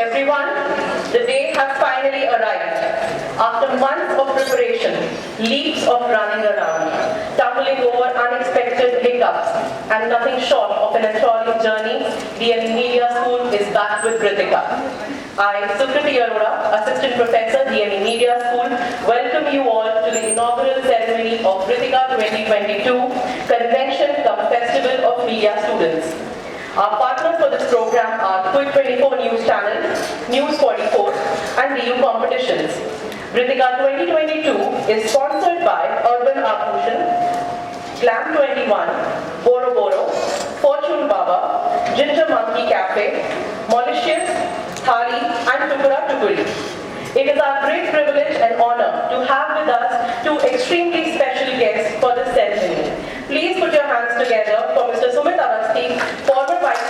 Everyone, the day has finally arrived. After months of preparation, leaps of running around, tumbling over unexpected hiccups, and nothing short of an enthralling journey, DME Media School is back with Vritika. I, Sukriti Arora, Assistant Professor, DME Media School, welcome you all to the inaugural ceremony of Vritika 2022 Convention cum Festival of Media Students. Our partners for this program are Quick 24 News Channel, News 44, and DU Competitions. Vritika 2022 is sponsored by Urban Abhushan, Glam 21, Boro Boro, Fortune Baba, Ginger Monkey Cafe, Mauritius, Thali, and Tukura Tukuri. It is our great privilege and honor to have with us two extremely special guests for this ceremony. Please put your hands together for Mr. Sumit Awasthi, former Vice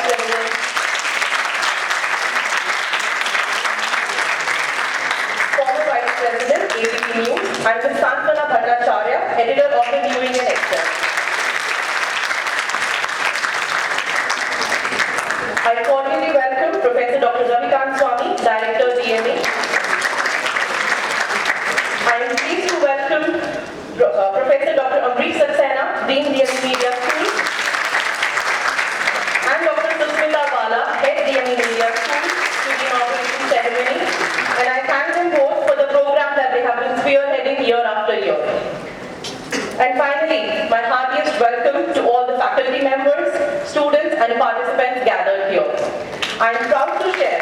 President, ABP News, and Ms. Santana Bhattacharya, Editor of the New Indian Express. I cordially welcome Professor Dr. Ravikant Swami, Director DME. I am pleased to welcome Professor Dr. Amrish Saxena, Dean DME Media School, and Dr. Susmita Bala, Head DME Media School, to the inauguration ceremony. And I thank them both for the program that they have been spearheading year after year. And finally, my heartiest welcome to all the faculty members, students, and participants gathered here. I am proud to share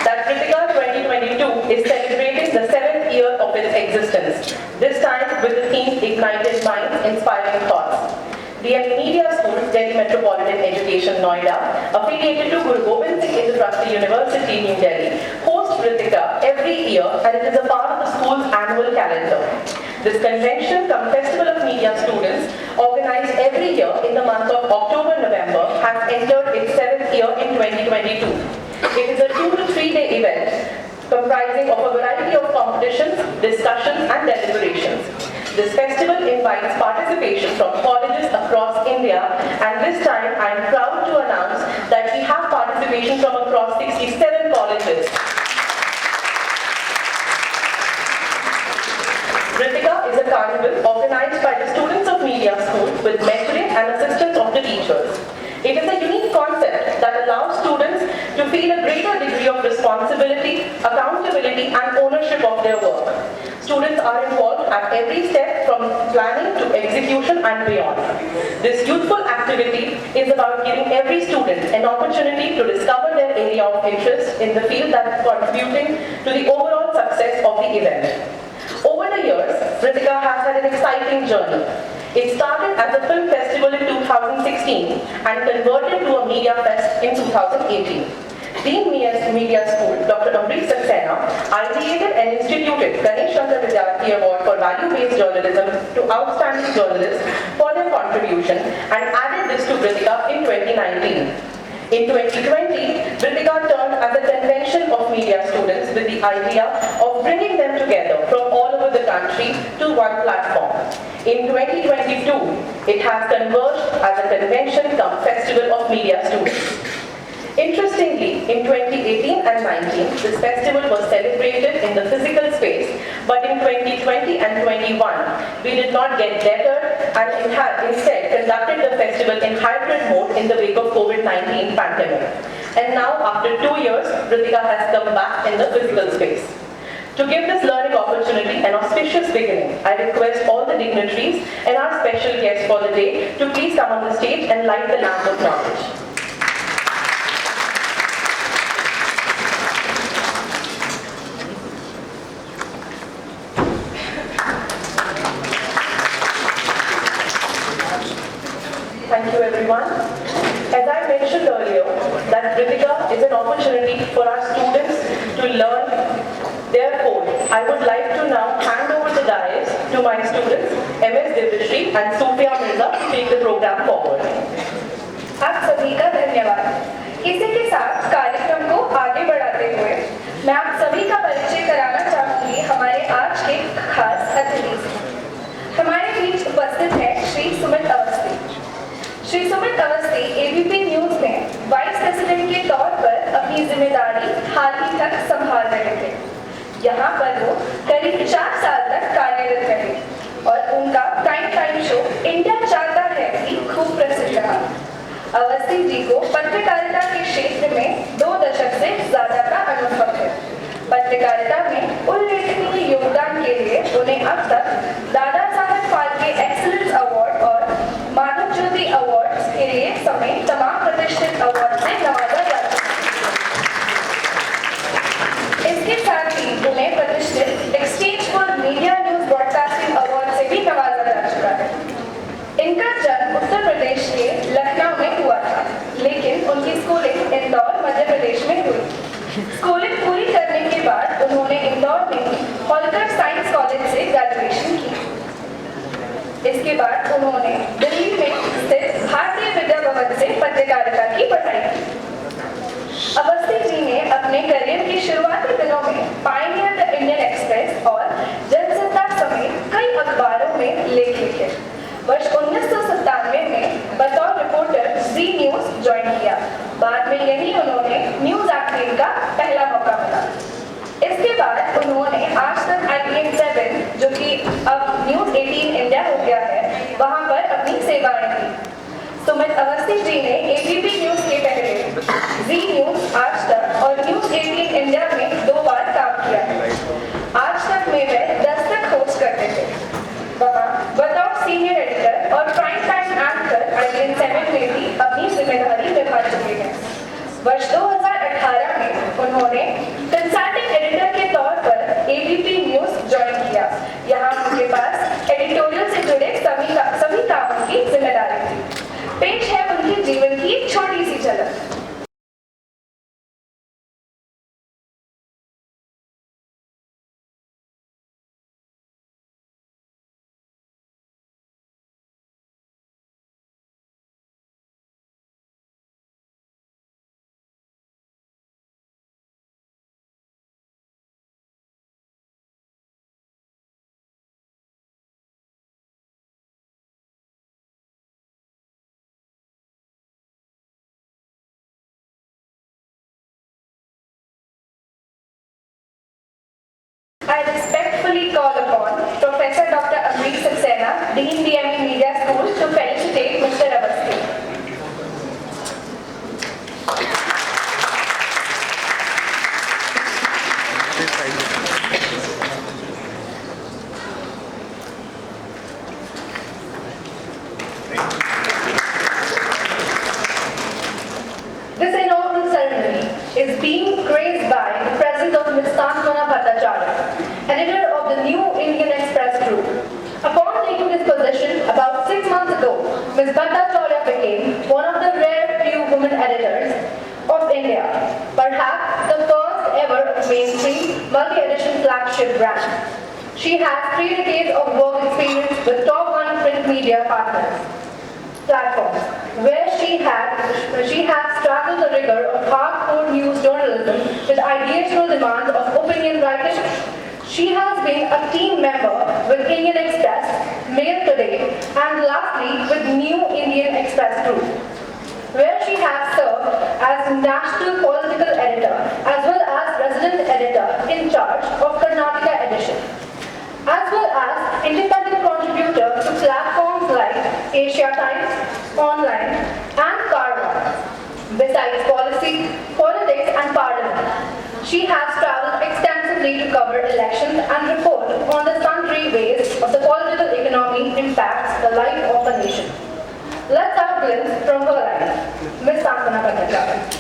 that Vritika 2022 is celebrating the 7th year of its existence, this time with the theme Ignited Minds, Inspiring Thoughts. DME Media School, Delhi Metropolitan Education, Noida, affiliated to Guru Gobind Singh Intertrusty University, New Delhi, hosts Vritika every year, and it is a part of the school's annual calendar. This convention cum Festival of Media Students, organized every year in the month of October-November, has entered its 7th year in 2022. It is a 2 to 3 day event comprising of a variety of competitions, discussions, and deliberations. This festival invites participation from colleges across India, and this time I am proud to announce that we have participation from across 67 colleges. Vritika is a carnival organized by the students of Media School with mentoring and assistance of the teachers. It is a unique concept that allows students to feel a greater degree of responsibility, accountability, and ownership of their work. Students are involved at every step from planning to execution and beyond. This youthful activity is about giving every student an opportunity to discover their area of interest in the field that is contributing to the overall success of the event. Over the years, Vritika has had an exciting journey. It started as a film festival in 2016 and converted to a media fest in 2018. Dean Media School, Dr. Amrish Saxena, ideated and instituted Ganesh Chandra Vidyarthi Award for Value-Based Journalism to outstanding journalists for their contribution and added this to Vritika in 2019. In 2020, Vritika turned as a convention of media students with the idea of bringing them together from all over the country to one platform. In 2022, it has converged as a convention cum Festival of Media Students. Interestingly, in 2018 and 19, this festival was celebrated in the physical space, but in 2020 and 21, we did not get better and instead conducted the festival in hybrid mode in the wake of COVID-19 pandemic. And now, after 2 years, Vritika has come back in the physical space. To give this learning opportunity an auspicious beginning, I request all the dignitaries and our special guests for the day to please come on the stage and light the lamp of knowledge. Thank you, everyone. As I mentioned earlier, that Vritika is an opportunity for our students to learn their code. I would like to now hand over the dais to my students, MS Divishri and Sophia Mirza, to take the program forward. आप सभी का धन्यवाद। इसी के साथ कार्यक्रम को आगे बढ़ाते हुए मैं आप सभी का परिचय कराना चाहूँगी हमारे आज के खास अतिथि से। हमारे बीच उपस्थित है श्री सुमित अवस्थी। श्री सुमित अवस्थी एबीपी न्यूज में वाइस प्रेसिडेंट के तौर पर अपनी जिम्मेदारी हाल ही तक संभाल रहे थे। यहाँ पर वो करीब 4 साल तक कार्यरत रहे और उनका प्राइम टाइम शो इंडिया चाहता है कि खूब प्रसिद्ध रहा। अवस्थी जी को पत्रकारिता के क्षेत्र में 2 दशक से ज्यादा का अनुभव है। पत्रकारिता में उल्लेखनीय योगदान के लिए उन्हें अब तक दादा साहब फाल्के एक्सीलेंस अवार्ड और माधव ज्योति अवार्ड के लिए समेत तमाम प्रतिष्ठित अवार्ड से नवाजा जा चुका है। इसके साथ ही उन्हें प्रतिष्ठित exchange for media news broadcasting award से भी नवाजा जा चुका है। इनका जन्म उत्तर प्रदेश के लखनऊ में हुआ था, लेकिन उनकी स्कूलिंग इंदौर मध्य प्रदेश में हुई। स्कूलिंग पूरी करने के बाद उन्होंने इंदौर में होलकर साइंस कॉलेज से ग्रेजुएशन की। इसके बाद उन्होंने दिल्ली में स्थित भारतीय विद्या भवन से पत्रकारिता की पढ़ाई की। अवस्थी जी ने अपने करियर के शुरुआती दिनों में पायनियर द इंडियन एक्सप्रेस और जनसत्ता समेत कई अखबारों में लेख लिखे। वर्ष 1997 में बतौर रिपोर्टर जी न्यूज ज्वाइन किया। बाद में यही उन्होंने न्यूज 18 का पहला मौका मिला। इसके बाद उन्होंने आज तक IPN 7 जो कि अब न्यूज 18 इंडिया हो गया है, वहां पर अपनी सेवाएं दी। सुमित अवस्थी जी ने ABP न्यूज के पहले जी न्यूज, आज तक और न्यूज 18 इंडिया में 2 बार काम किया है। आज तक में वह 10 तक होस्ट करते थे। वहाँ बतौर सीनियर एडिटर और प्राइम टाइम एंकर IPN 7 में भी अपनी जिम्मेदारी निभा चुके हैं। वर्ष 2018 में उन्होंने कंसल्टिंग एडिटर के तौर पर ABP न्यूज ज्वाइन किया। यहाँ उनके पास एडिटोरियल से जुड़े सभी कामों की जिम्मेदारी थी। पेश है उनके जीवन की एक छोटी सी झलक। I respectfully call upon Professor Dr. Amrit Saxena, Dean DME Media School, to felicitate Mr. Avasthi. This inaugural ceremony is being graced by the presence of Ms. Santwana Bhattacharya, editor of the New Indian Express Group. Upon taking this position about 6 months ago, Ms. Bhattacharya became one of the rare few women editors of India, perhaps the first ever mainstream multi-edition flagship brand. She has 3 decades of work experience with top 1 print media platforms, where she has struggled the rigor of hardcore news journalism with ideational demands of opinion writing. She has been a team member with Indian Express, Mail Today, and lastly with New Indian Express Group, where she has served as national political editor as well as resident editor in charge of Karnataka edition, as well as independent contributor to platforms like Asia Times, Online, and Karma. Besides policy, politics, and parliament, she has traveled extensively to cover elections and report on the sundry ways of the political economy impacts the life of a nation. Let's have a glimpse from her life. Ms. Santwana Bhattacharya.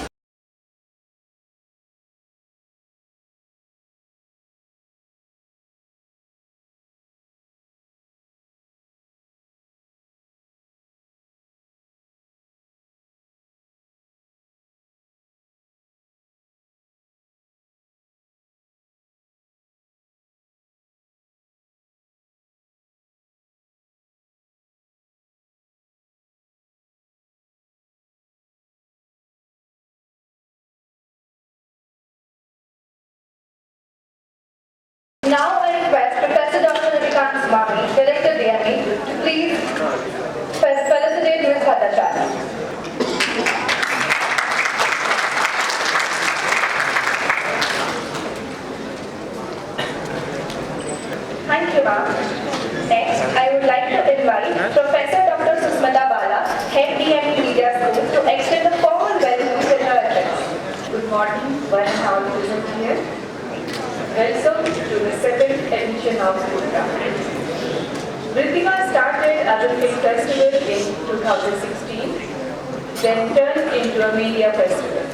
Now I request Professor Dr. Vritika, Director DME, to please felicitate Ms. Bhattacharya. morning, one and all present here. Welcome to the second edition of Vritika. Vritika started as a film festival in 2016, then turned into a media festival,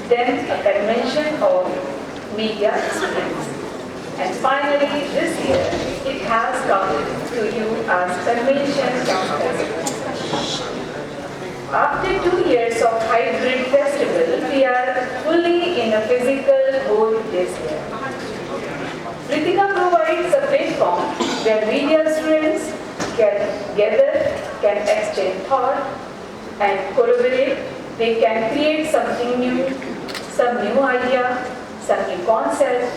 then a convention of media students. And finally, this year, it has come to you as convention campus. After 2 years of hybrid festival, we are fully in a physical mode this year. Vritika provides a platform where media students can gather, can exchange thought, and collaborate. They can create something new, some new idea, some new concept,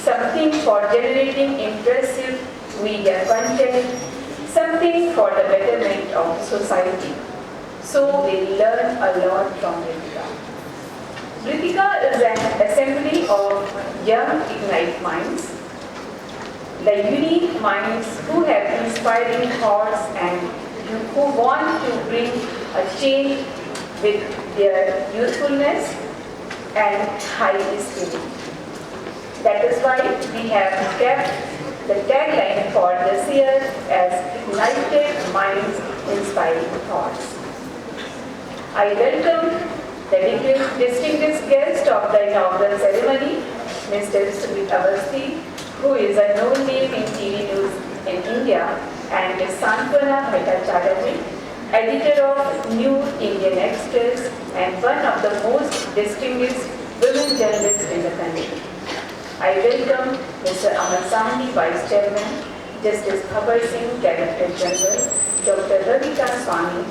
something for generating impressive media content, something for the betterment of society. So we learn a lot from Vritika. Vritika is an assembly of young ignite minds, the unique minds who have inspiring thoughts and who want to bring a change with their youthfulness and high spirit. That is why we have kept the tagline for this year as Ignited Minds, Inspiring Thoughts. I welcome the distinguished guest of the inaugural ceremony, Mr. Sumit Awasthi, who is a known name in TV news in India, and Ms. Santvana Mehta Chatterjee, editor of New Indian Express and one of the most distinguished women journalists in the country. I welcome Mr. Aman Sahni, Vice Chairman, Justice Bhabar Singh, Director General, Dr. Vritika Swami,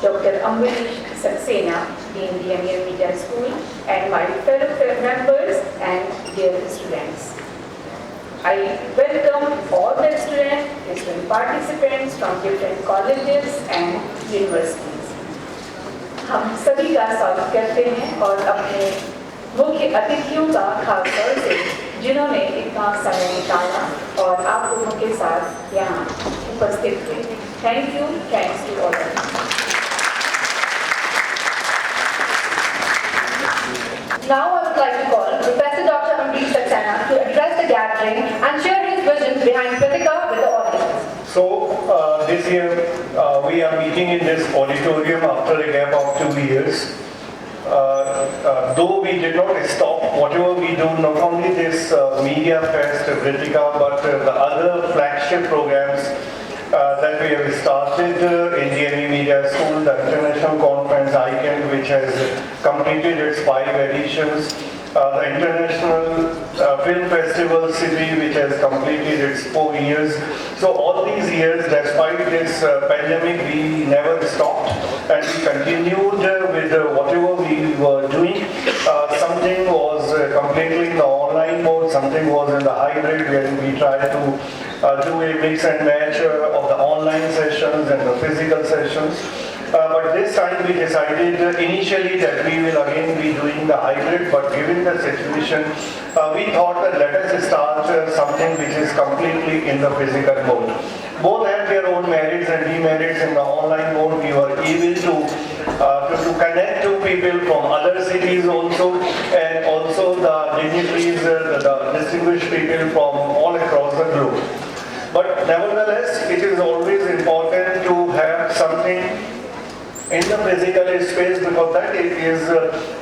Dr. Ambarish Saxena, Dean DMA Media School, and my fellow members and dear students. I welcome all the student participants from different colleges and universities. हम सभी का स्वागत करते हैं और अपने मुख्य अतिथियों का खास तौर से जिन्होंने इतना समय निकाला और आप लोगों के साथ यहाँ उपस्थित हुए. Thank you, thanks to all of you. Now I would like to call Professor Dr. Ambarish Saxena to address the gathering and share his vision behind Vritika with the audience. So this year we are meeting in this auditorium after a gap of 2 years. Though we did not stop, whatever we do, not only this Media Fest, Vritika, but the other flagship programs that we have started in DME Media School, the International Conference ICANN, which has completed its 5 editions, the International Film Festival City, which has completed its 4 years. So all these years, despite this pandemic, we never stopped and we continued with whatever we were doing. Something was completely in the online mode, something was in the hybrid, where we tried to do a mix and match of the online sessions and the physical sessions. But this time we decided initially that we will again be doing the hybrid, but given the situation, we thought that let us start something which is completely in the physical mode. Both have their own merits and demerits. In the online mode, we were able to connect to people from other cities also, and also the dignitaries, the distinguished people from all across the globe. But nevertheless, it is always important to have something in the physical space, because that it is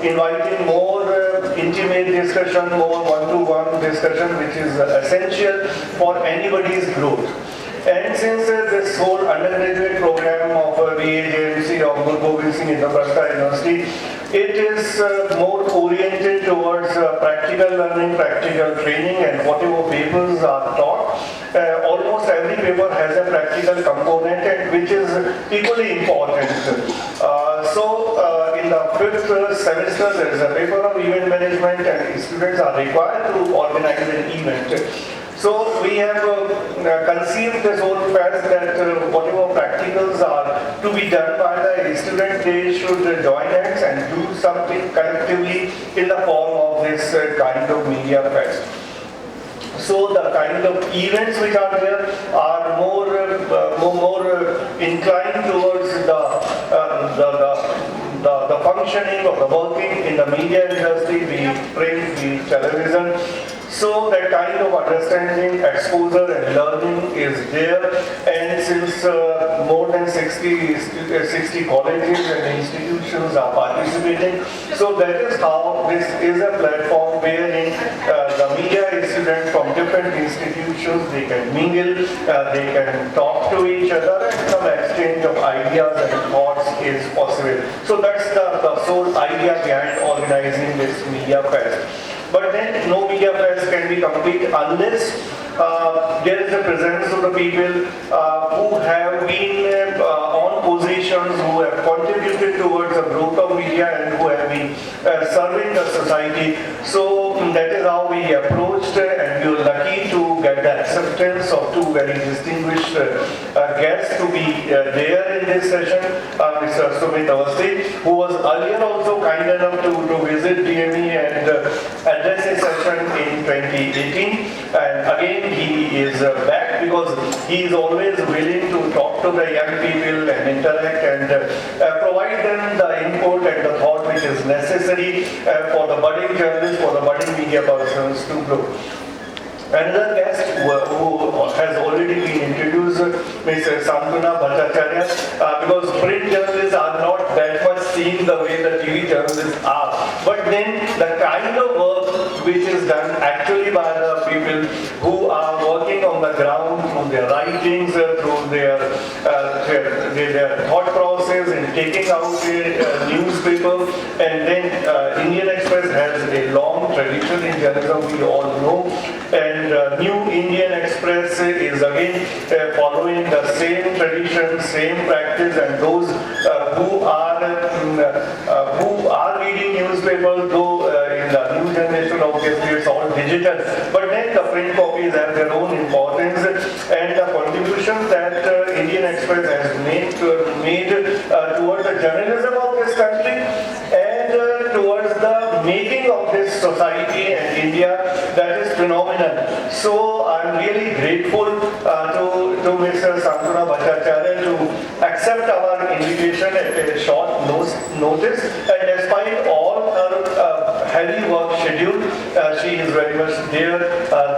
inviting more intimate discussion, more one-to-one discussion, which is essential for anybody's growth. And since this whole undergraduate program of VAJMC of Guru Gobind Singh Indraprastha University, it is more oriented towards practical learning, practical training, and whatever papers are taught, almost every paper has a practical component, and which is equally important. In the 5th semester, there is a paper of event management, and students are required to organize an event. So we have conceived this whole fact that whatever practicals are to be done by the student, they should join hands and do something collectively in the form of this kind of media fest. So the kind of events which are there are more inclined towards the the functioning of the working in the media industry, be it print, be it television. So that kind of understanding, exposure and learning is there, and since more than 60 colleges and institutions are participating, so that is how this is a platform wherein the media students from different institutions, they can mingle, they can talk to each other, and some exchange of ideas and thoughts is possible. So that's the sole idea behind organizing this media fest. But then no media fest can be complete unless there is a presence of the people who have been on positions, who have contributed towards the growth of media and who have been serving the society. So that is how we approached, and we were lucky to get the acceptance of two very distinguished guests to be there in this session. Mr. Sumit Awasthi, who was earlier also kind enough to visit DME and address a session in 2018. And again, he is back because he is always willing to talk to the young people and interact and provide them the input and the thought which is necessary for the budding journalists, for the budding media persons to grow. Another guest who has already been introduced, Ms. Santuna Bhattacharya, because print journalists are not that much seen the way the TV journalists are. But then the kind of work which is done actually by the people who are working on the ground through their writings, through their thought process in taking out a newspaper, and then Indian Express has a long tradition in journalism, we all know. And New Indian Express is again following the same tradition, same practice, and those who are reading newspapers, though in the new generation obviously it's all digital, but then the print copies have their own importance, and the contribution that Indian Express has made towards the journalism of this country and towards the making of this society and India, that is phenomenal. So I'm really grateful to Mr. Santuna Bhattacharya to accept our invitation at a short notice, and despite all her heavy work schedule, she is very much there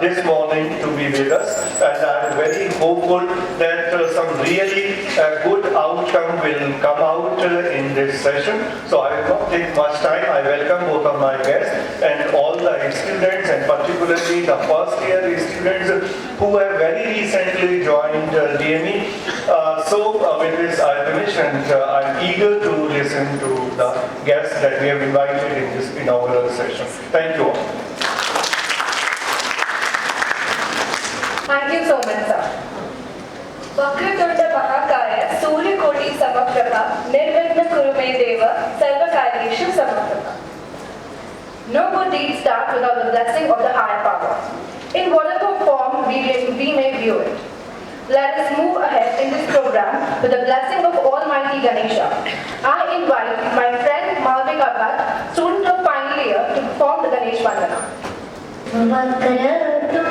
this morning to be with us, and I'm very hopeful that some really good outcome will come out in this session. So I will not take much time. I welcome both of my guests and all the students, and particularly the first year students who have very recently joined DME. With this I finish, and I'm eager to listen to the guests that we have invited in this inaugural session. Thank you all. Thank you so much, sir. Vakratunda Mahakaya Suryakoti Samaprabha Nirvigna Kurume Deva Sarvakaryeshu Samaprabha. No good deed start without the blessing of the higher power, in whatever form we may view it. Let us move ahead in this program with the blessing of Almighty Ganesha. I invite my friend Malvika Bhatt, student of final year, to perform the Ganesh Vandana. Sarvakaryeshu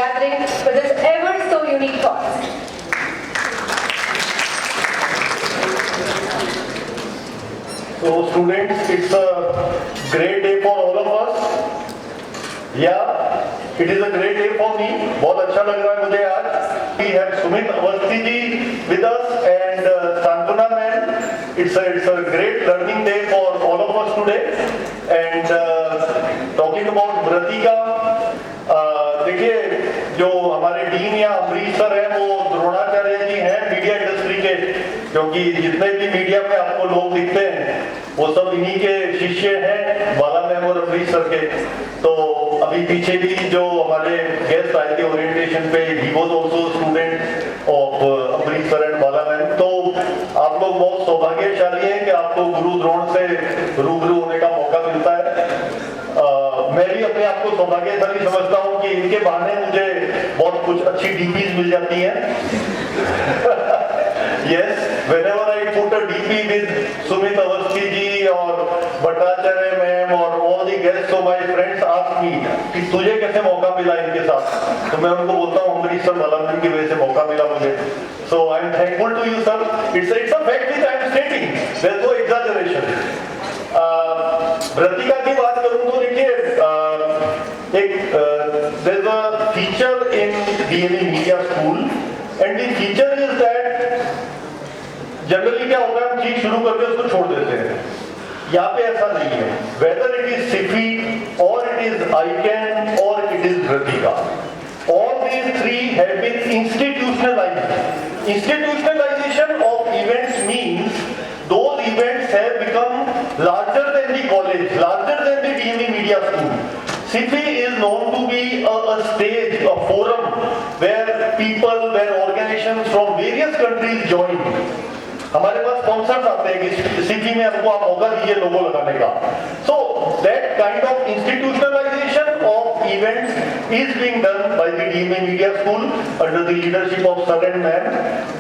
gathering with his ever so unique thoughts. So students, it's a great day for all of us. Yeah, it is a great day for me. बहुत अच्छा लग रहा है मुझे आज. We have Sumit Awasthi ji with us and Santuna ma'am. It's a great learning day for all of us today. And talking about Vritika, देखिए जो हमारे डीन या अमरीश सर हैं वो द्रोणाचार्य जी हैं मीडिया इंडस्ट्री के, क्योंकि जितने भी मीडिया में आपको लोग दिखते हैं वो सब इन्हीं के शिष्य हैं, बाला मैम और अमरीश सर के. तो अभी पीछे भी जो हमारे गेस्ट आए थे ओरिएंटेशन पे, he was also student of Amrish sir and Bala ma'am. तो आप लोग बहुत सौभाग्यशाली हैं कि आपको गुरु द्रोण से रूबरू होने का मौका मिलता है. मैं भी अपने आप को सौभाग्यशाली समझता हूँ कि इनके बहाने मुझे बहुत कुछ अच्छी डीपीज मिल जाती हैं. Yes, whenever I put a DP with Sumit Awasthi ji और भट्टाचार्य मैम और all the guests, so my friends ask me कि तुझे कैसे मौका मिला इनके साथ, तो मैं उनको बोलता हूँ अमरीश सर बाला मैम की वजह से मौका मिला मुझे. So I am thankful to you sir. It's a fact which I am stating. There is no exaggeration. Vritika की बात करूँ तो देखिए there is a feature in DME Media School and the feature is that generally क्या होता है हम चीज शुरू करके उसको छोड़ देते हैं. यहाँ पे ऐसा नहीं है. Whether it is SIFI or it is ICANN or it is Vritika, all these three have been institutionalized. Institutionalization of events means those events have become larger than the college, larger than the DME Media School. SIFI is known to be a stage, a forum where people, where organizations from various countries join. हमारे पास sponsors आते हैं कि city में हमको आप मौका दीजिए logo लगाने का. So that kind of institutionalization of events is being done by the DMA media school under the leadership of sir and ma'am.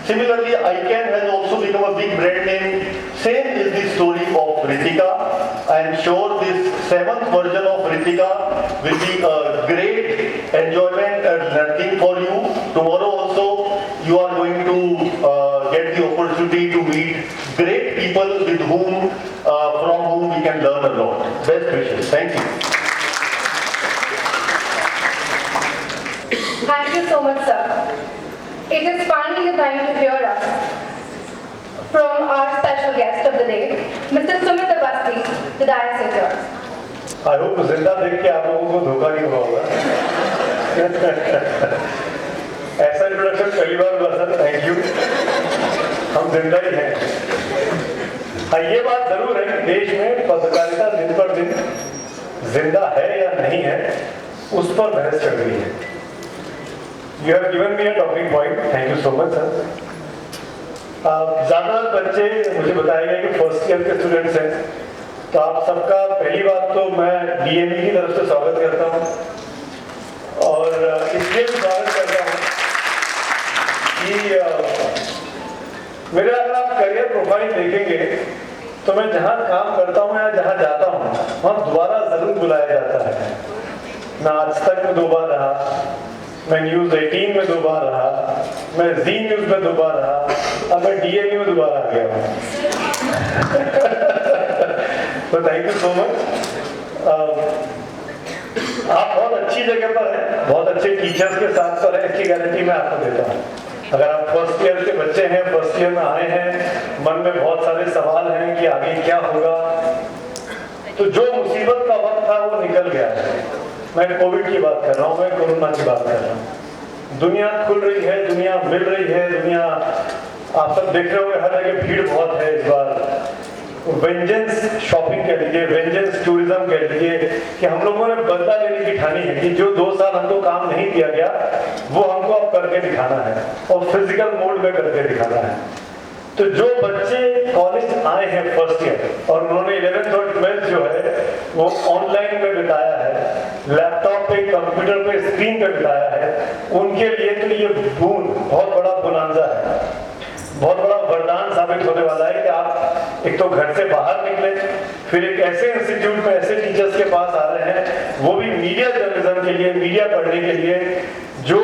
Similarly ICANN has also become a big brand name. Same is the story of Vritika. I am sure this 7th version of Vritika will be a great enjoyment and learning for you. Tomorrow also you are going to get the opportunity to meet great people with whom, from whom we can learn a lot. Best wishes. Thank you. Thank you so much, sir. It is finally the time to hear us from our special guest of the day, Mr. Sumit Awasthi. The dais is yours. I hope जिंदा देख के आप लोगों को धोखा नहीं हुआ होगा. ऐसा इंट्रोडक्शन पहली बार हुआ सर. Thank you. हम जिंदा ही हैं. हाँ, ये बात जरूर है कि देश में पत्रकारिता दिन पर दिन जिंदा है या नहीं है उस पर बहस चल रही है. You have given me a talking point. Thank you so much sir. ज्यादा बच्चे मुझे बताया गया कि फर्स्ट ईयर के स्टूडेंट्स हैं, तो आप सबका पहली बात तो मैं DME की तरफ से स्वागत करता हूँ और इसलिए स्वागत करता हूँ कि मेरे अगर आप करियर प्रोफाइल देखेंगे तो मैं जहाँ काम करता हूँ या जहाँ जाता हूँ वहाँ दोबारा जरूर बुलाया जाता है. मैं आज तक में 2 बार रहा, मैं न्यूज़ 18 में 2 बार रहा, मैं जी न्यूज़ में 2 बार रहा, अब मैं DME में दोबारा आ गया हूँ. तो थैंक यू सो मच. आप बहुत अच्छी जगह पर हैं, बहुत अच्छे टीचर्स के साथ पर हैं, इसकी गारंटी मैं आपको देता हूँ. अगर आप फर्स्ट ईयर के बच्चे हैं, फर्स्ट ईयर में आए हैं, मन में बहुत सारे सवाल हैं कि आगे क्या होगा, तो जो मुसीबत का वक्त था वो निकल गया है. मैं कोविड की बात कर रहा हूँ, मैं कोरोना की बात कर रहा हूँ. दुनिया खुल रही है, दुनिया मिल रही है, दुनिया आप सब देख रहे होंगे हर जगह भीड़ बहुत है इस बार. वेंजेंस शॉपिंग कह लीजिए, वेंजेंस टूरिज्म कह लीजिए, कि हम लोगों ने बदला लेने की ठानी है कि जो 2 साल हमको काम नहीं दिया गया वो हमको अब करके दिखाना है और फिजिकल मोड में करके दिखाना है. तो जो बच्चे कॉलेज आए हैं फर्स्ट ईयर और उन्होंने 11th और 12th जो है वो ऑनलाइन में बिताया है, लैपटॉप पे, कंप्यूटर पे, स्क्रीन पे बिताया है, उनके लिए तो ये बहुत बड़ा बोनांजा है, बहुत बड़ा वरदान साबित होने वाला है कि आप एक तो घर से बाहर निकले, फिर एक ऐसे इंस्टीट्यूट में ऐसे टीचर्स के पास आ रहे हैं, वो भी मीडिया जर्नलिज्म के लिए, मीडिया पढ़ने के लिए, जो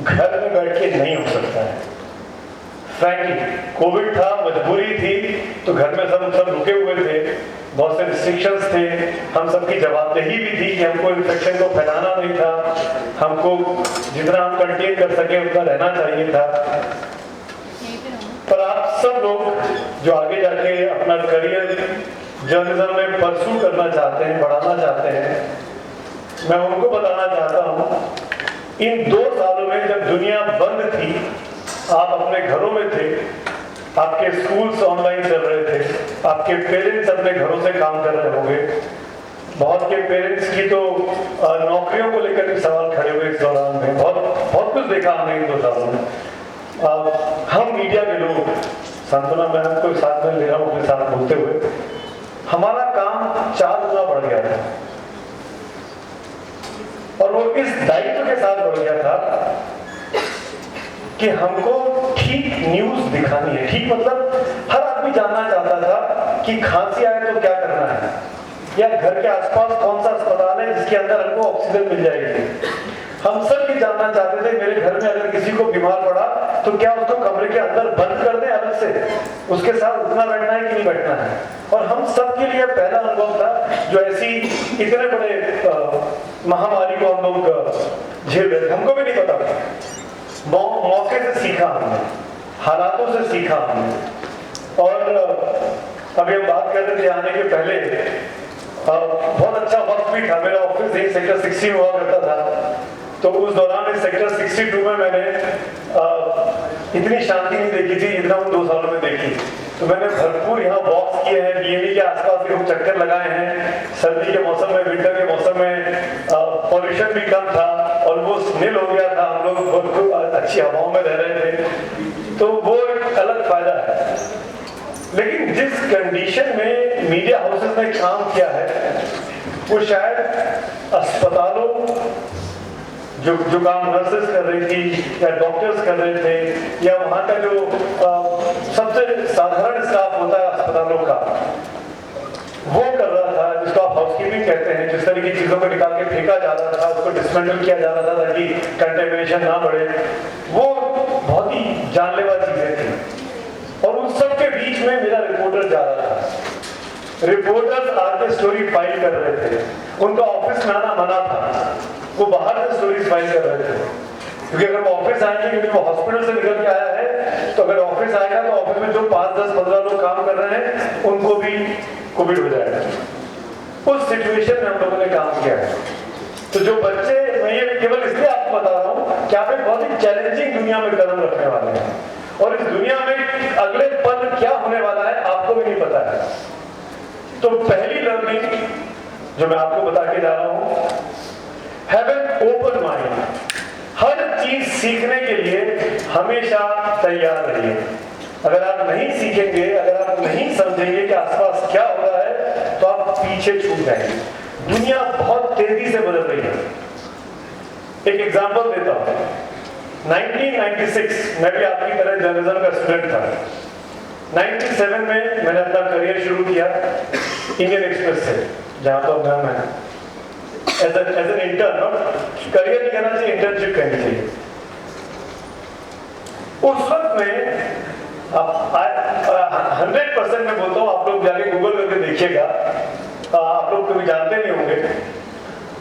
घर में बैठ के नहीं हो सकता है। फ्रैंकली कोविड था, मजबूरी थी, तो घर में सब रुके हुए थे, बहुत से रिस्ट्रिक्शंस थे, हम सबकी जवाबदेही भी थी कि हमको इन्फेक्शन को फैलाना नहीं था, हमको जितना हम कंटेन कर सके उतना रहना चाहिए था। पर आप सब लोग जो आगे जाके अपना करियर जर्नलिज्म में परस्यू करना चाहते हैं, बढ़ाना चाहते हैं, मैं उनको बताना चाहता हूं, इन 2 सालों में जब दुनिया बंद थी, आप अपने घरों में थे, आपके स्कूल्स ऑनलाइन चल रहे थे, आपके पेरेंट्स अपने घरों से काम कर रहे होंगे, बहुत के पेरेंट्स की तो नौकरियों को लेकर भी सवाल खड़े हुए इस दौरान में, बहुत कुछ देखा हमने इन 2 सालों में। हम मीडिया के लोग, सांत्वना मैम को साथ में ले रहा हूँ अपने साथ बोलते हुए, हमारा काम 4 गुना बढ़ गया था, और वो इस दायित्व के साथ बढ़ गया था कि हमको ठीक न्यूज दिखानी है। ठीक मतलब हर आदमी जानना चाहता था कि खांसी आए तो क्या करना है, या घर के आसपास कौन सा अस्पताल है जिसके अंदर हमको ऑक्सीजन मिल जाएगी। हम सब ये जानना चाहते थे, मेरे घर में अगर किसी को बीमार पड़ा तो क्या उसको कमरे के अंदर बंद कर दें अलग से, उसके साथ उतना बैठना है कि नहीं बैठना है। और हम सब के लिए पहला अनुभव था जो ऐसी इतने बड़े महामारी को हम लोग झेल रहे थे, हमको भी नहीं पता था। मौके से सीखा हमने, हालातों से सीखा हमने। और अभी हम बात कर रहे थे आने के पहले, बहुत अच्छा वक्त भी था, मेरा ऑफिस यही सेक्टर 60 में हुआ करता था, तो उस दौरान इस सेक्टर 62 में मैंने इतनी शांति नहीं देखी थी जितना उन 2 सालों में देखी। तो मैंने भरपूर यहाँ वॉक्स किए हैं, डीएमई के आसपास भी चक्कर लगाए हैं, सर्दी के मौसम में, विंटर के मौसम में पॉल्यूशन भी कम था, ऑलमोस्ट नील हो गया था, हम लोग बहुत अच्छी हवाओं में रह रहे थे, तो वो एक अलग फायदा है। लेकिन जिस कंडीशन में मीडिया हाउसेस ने काम किया है, वो शायद अस्पतालों जो काम नर्सेस कर रही थी या डॉक्टर्स कर रहे थे, या वहाँ का जो सबसे साधारण स्टाफ होता है अस्पतालों का, वो कर रहा था, जिसको आप हाउसकीपिंग कहते हैं, जिस तरह की चीजों को निकाल के फेंका जा रहा था, उसको डिसमेंटल किया जा रहा था ताकि कंटेमिनेशन ना बढ़े, वो बहुत ही जानलेवा चीजें थी। और उन सब के बीच में मेरा रिपोर्टर जा रहा था, रिपोर्टर्स आके स्टोरी फाइल कर रहे थे, उनका ऑफिस में आना मना था, वो बाहर से स्टोरीज फाइल कर रहे थे, क्योंकि अगर वो ऑफिस आएंगे, क्योंकि वो हॉस्पिटल से निकल के आया है, तो अगर ऑफिस आएगा तो ऑफिस में जो 5, 10, 15 लोग काम कर रहे हैं उनको भी कोविड हो जाएगा। उस सिचुएशन में हम लोगों ने काम किया है। तो जो बच्चे, मैं ये केवल इसलिए आपको बता रहा हूँ कि आप एक बहुत ही चैलेंजिंग दुनिया में कदम रखने वाले हैं, और इस दुनिया में अगले पल क्या होने वाला है आपको भी नहीं पता है। तो पहली लर्निंग जो मैं आपको बता के जा रहा हूँ, हैव एन ओपन माइंड। हर चीज सीखने के लिए हमेशा तैयार रहिए। अगर आप नहीं सीखेंगे, अगर आप नहीं समझेंगे कि आसपास क्या हो रहा है, तो आप पीछे छूट जाएंगे। दुनिया बहुत तेजी से बदल रही है। एक एग्जांपल देता हूं, 1996 मैं भी आपकी तरह जर्नलिज्म का स्टूडेंट था। 97 में मैंने अपना करियर शुरू किया इंडियन एक्सप्रेस से, जहां पर मैं एज एन इंटर्न, करियर नहीं कहना चाहिए, इंटर्नशिप कहनी चाहिए। उस वक्त में 100% मैं बोलता हूँ, आप लोग जाके गूगल करके देखिएगा, आप लोग कभी जानते नहीं होंगे,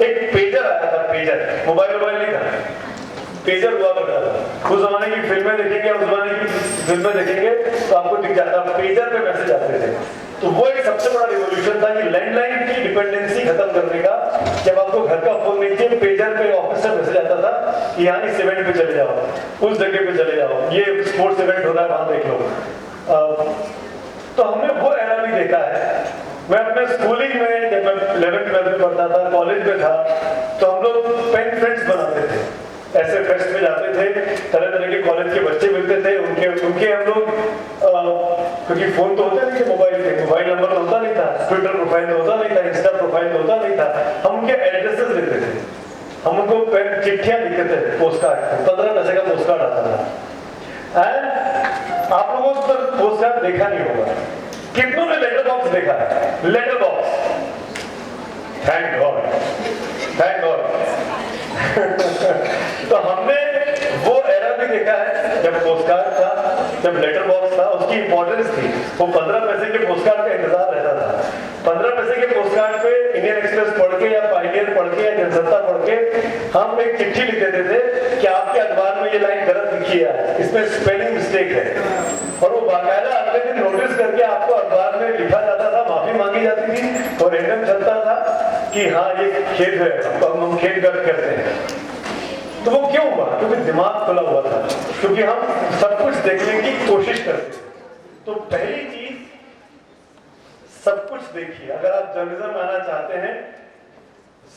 एक पेजर आया था, पेजर, मोबाइल नहीं था, पेजर हुआ करता था। उस जमाने की फिल्में देखेंगे, उस जमाने की फिल्में देखेंगे तो आपको दिख जाता, पेजर पे मैसेज आते थे। तो वो एक सबसे बड़ा रिवॉल्यूशन था कि लैंडलाइन की डिपेंडेंसी खत्म करने का। जब आपको घर का फोन नहीं चाहिए, पेजर पे ऑफिस से मैसेज आता था कि यहाँ इस इवेंट पे चले जाओ, उस जगह पे चले जाओ, ये स्पोर्ट्स इवेंट हो रहा है, वहां देख लो। तो हमने वो एरा भी देखा है। मैं अपने स्कूलिंग में, जब मैं 11th 12th में पढ़ता था, कॉलेज में था, तो हम लोग पेन फ्रेंड्स बनाते थे, ऐसे फेस्ट में जाते थे, तरह तरह के कॉलेज के बच्चे मिलते थे, उनके हम लोग, क्योंकि फोन तो होते नहीं थे, मोबाइल नंबर होता नहीं था, ट्विटर प्रोफाइल होता नहीं था, इंस्टा प्रोफाइल होता नहीं था, हम उनके एड्रेसेस लेते थे, हम उनको चिट्ठियां लिखते थे, पोस्ट कार्ड, 15 पैसे का पोस्ट कार्ड आता था। एंड आप लोगों को पोस्ट कार्ड देखा नहीं होगा, कितनों ने लेटर बॉक्स देखा है? Letter box, thank God, thank God. तो हमने वो एरा भी देखा है जब पोस्टकार्ड था, जब लेटर बॉक्स था, उसकी इंपॉर्टेंस थी। वो 15 पैसे के पोस्टकार्ड का इंतजार रहता था। 15 पैसे के पोस्टकार्ड पे इंडियन एक्सप्रेस पढ़ के या पायनियर पढ़ के या जनसत्ता पढ़ के हम एक चिट्ठी लिख देते थे कि आपके अखबार में ये लाइन गलत लिखी है, इसमें स्पेलिंग मिस्टेक है, और वो बाकायदा अगले दिन नोटिस करके आपको अखबार में लिखा जाता था, माफी मांगी जाती थी और एकदम चलता था कि हाँ ये खेद है, हम खेद व्यक्त करते हैं। तो वो क्यों हुआ? क्योंकि दिमाग खुला हुआ था, क्योंकि हम सब कुछ देखने की कोशिश करते थे। तो पहली चीज, सब कुछ देखिए। अगर आप जर्नलिज्म में आना चाहते हैं,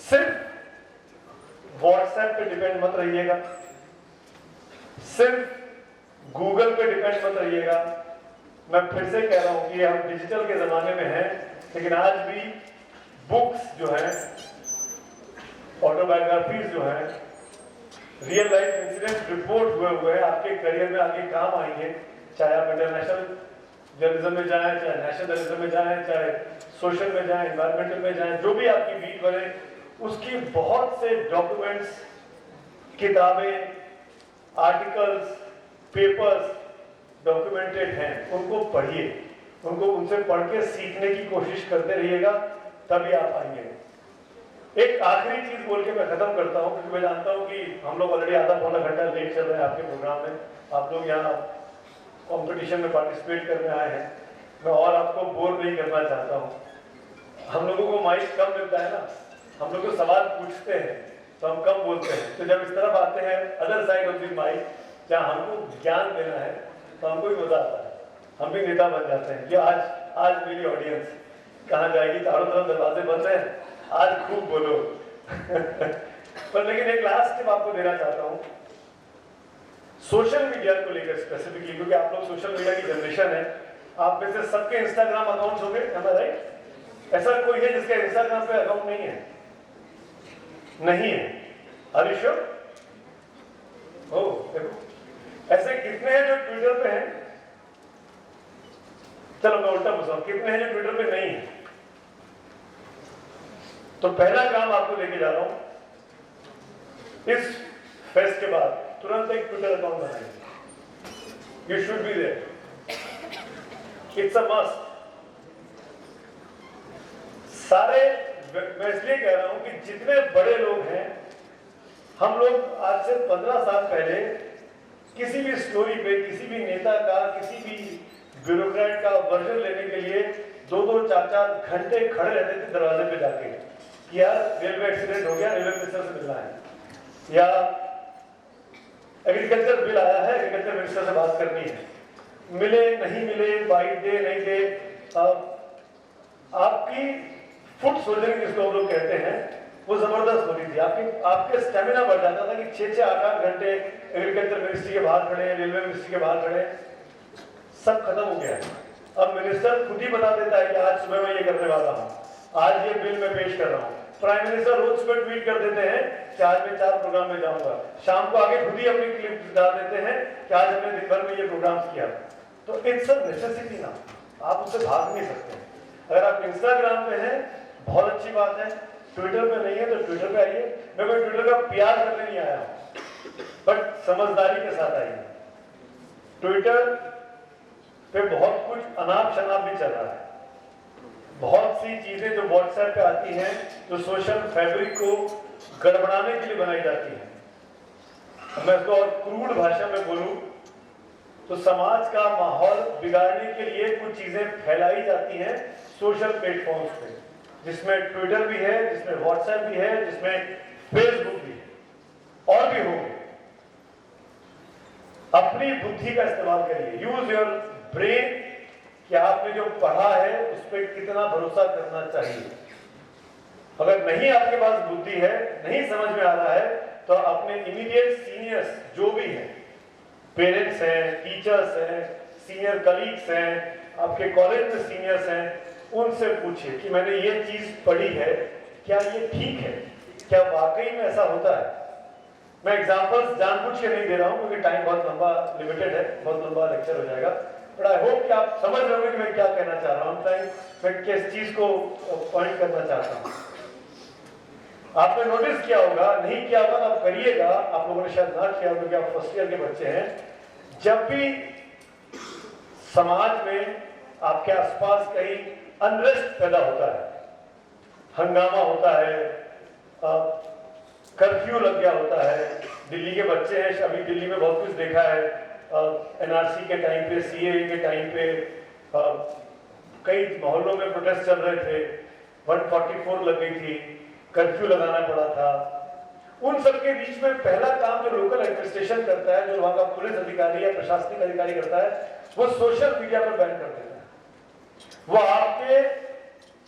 सिर्फ व्हाट्सएप पे डिपेंड मत रहिएगा, सिर्फ गूगल पे डिपेंड मत रहिएगा। मैं फिर से कह रहा हूं कि हम डिजिटल के जमाने में हैं, लेकिन आज भी बुक्स जो हैं, ऑटोबायोग्राफीज जो हैं, रियल लाइफ इंसिडेंट रिपोर्ट हुए हैं, आपके करियर में आगे काम आएंगे। चाहे आप इंटरनेशनल जर्नलिज्म में जाएं, चाहे नेशनल जर्नलिज्म में जाएं, चाहे सोशल में जाएं, एनवायरमेंटल में जाएं, जो भी आपकी बीट बने, उसकी बहुत से डॉक्यूमेंट्स, किताबें, आर्टिकल्स, पेपर्स डॉक्यूमेंटेड हैं। उनको पढ़िए, उनको उनसे पढ़ के सीखने की कोशिश करते रहिएगा, तभी आप आएंगे। एक आखिरी चीज बोल के मैं खत्म करता हूं, क्योंकि मैं जानता हूं कि हम लोग ऑलरेडी आधा पौना घंटा लेट चल रहे हैं आपके प्रोग्राम में। आप लोग यहाँ कंपटीशन में पार्टिसिपेट करने आए हैं, मैं और आपको बोर नहीं करना चाहता हूँ। हम लोगों को माइक कम मिलता है ना, हम लोग को सवाल पूछते हैं तो हम कम बोलते हैं। तो जब इस तरफ आते हैं other side of the mic, जहाँ हमको ज्ञान देना है, तो हमको भी मजा आता है, हम भी नेता बन जाते हैं। ये आज मेरी ऑडियंस कहाँ जाएगी, चारों तरफ दरवाजे बंद हैं, आज खूब बोलो। पर लेकिन एक लास्ट टिप आपको देना चाहता हूँ सोशल मीडिया को लेकर स्पेसिफिकली, क्योंकि आप लोग सोशल मीडिया की जनरेशन है। आप में से सबके इंस्टाग्राम अकाउंट्स होंगे, am I right? ऐसा कोई है जिसका इंस्टाग्राम पे अकाउंट नहीं है? नहीं है? Are you sure? ओह देखो, ऐसे कितने हैं जो ट्विटर पे हैं? चलो मैं उल्टा पूछता हूं, कितने हैं जो ट्विटर पे नहीं है? तो पहला काम आपको लेके जा रहा हूं, इस फेस्ट के बाद तुरंत एक ट्विटर अकाउंट बनाइए। You should be there, it's a must. सारे, मैं इसलिए कह रहा हूं कि जितने बड़े लोग हैं, हम लोग आज से 15 साल पहले किसी भी स्टोरी पे, किसी भी नेता का, किसी भी ब्यूरोक्रेट का वर्जन लेने के लिए 2-2, 4-4 घंटे खड़े रहते थे दरवाजे पे जाके कि यार रेलवे एक्सीडेंट हो गया, रेलवे मिनिस्टर से मिलना है, या एग्रीकल्चर बिल आया है, एग्रीकल्चर मिनिस्टर से बात करनी है, मिले नहीं मिले, बाइट दे नहीं दे। आपकी फुट सोल्जरिंग जिसको हम लोग कहते हैं, वो जबरदस्त होती थी। आपके स्टेमिना बढ़ जाता था कि 6-6, 8-8 घंटे एग्रीकल्चर मिनिस्ट्री के बाहर खड़े हैं, रेलवे मिनिस्ट्री के बाहर खड़े हैं। सब खत्म हो गया है। अब मिनिस्टर खुद ही बता देता है कि आज सुबह मैं ये करने वाला हूँ, आज ये बिल मैं पेश कर रहा हूँ। प्राइम मिनिस्टर रोज सुबह ट्वीट कर देते हैं कि आज मैं 4 प्रोग्राम में जाऊंगा, शाम को आगे खुद ही अपनी क्लिप डाल देते हैं कि आज हमने दिन भर में ये प्रोग्राम किया। तो इट्स अ नेसेसिटी ना, आप उससे भाग नहीं सकते। अगर आप इंस्टाग्राम पे हैं, बहुत अच्छी बात है, ट्विटर पे नहीं है तो ट्विटर पे आइए। मैं कोई ट्विटर का प्यार करने नहीं आया हूं, बट समझदारी के साथ आइए। ट्विटर पे बहुत कुछ अनाप शनाप भी चल रहा है, बहुत सी चीजें जो व्हाट्सएप पे आती हैं, जो सोशल फैब्रिक को गड़बड़ाने के लिए बनाई जाती हैं। मैं इसको और क्रूड भाषा में बोलूं तो समाज का माहौल बिगाड़ने के लिए कुछ चीजें फैलाई जाती हैं सोशल प्लेटफॉर्म्स पे, जिसमें ट्विटर भी है, जिसमें व्हाट्सएप भी है, जिसमें फेसबुक भी है, और भी होंगे। अपनी बुद्धि का इस्तेमाल करिए, यूज योर ब्रेन, कि आपने जो पढ़ा है उस पर कितना भरोसा करना चाहिए। अगर नहीं आपके पास बुद्धि है, नहीं समझ में आ रहा है, तो अपने इमीडिएट सीनियर्स जो भी हैं, पेरेंट्स हैं, टीचर्स हैं, सीनियर कलीग्स हैं, आपके कॉलेज में सीनियर्स हैं, उनसे पूछिए कि मैंने ये चीज पढ़ी है, क्या ये ठीक है, क्या वाकई में ऐसा होता है। मैं एग्जांपल्स जानबूझ के नहीं दे रहा हूं क्योंकि टाइम बहुत लंबा लिमिटेड है, बहुत लंबा लेक्चर हो जाएगा, बट आई होप कि आप समझ रहे होंगे कि मैं क्या कहना चाह रहा हूं, मैं किस चीज को पॉइंट करना चाहता हूं। आपने नोटिस किया होगा, नहीं किया होगा तो आप करिएगा, आप लोगों ने शायद ना किया होगा क्योंकि आप फर्स्ट ईयर के बच्चे हैं। जब भी समाज में आपके आसपास कहीं अनरेस्ट पैदा होता है, हंगामा होता है, कर्फ्यू लग गया होता है, दिल्ली के बच्चे हैं, अभी दिल्ली में बहुत कुछ देखा है, एनआरसी के टाइम पे, सीएए के टाइम पे कई मोहल्लों में प्रोटेस्ट चल रहे थे, 144 लग गई थी, कर्फ्यू लगाना पड़ा था। उन सब के बीच में पहला काम जो लोकल एडमिनिस्ट्रेशन करता है, जो वहां का पुलिस अधिकारी या प्रशासनिक अधिकारी करता है, वो सोशल मीडिया पर बैन कर देता है। वो आपके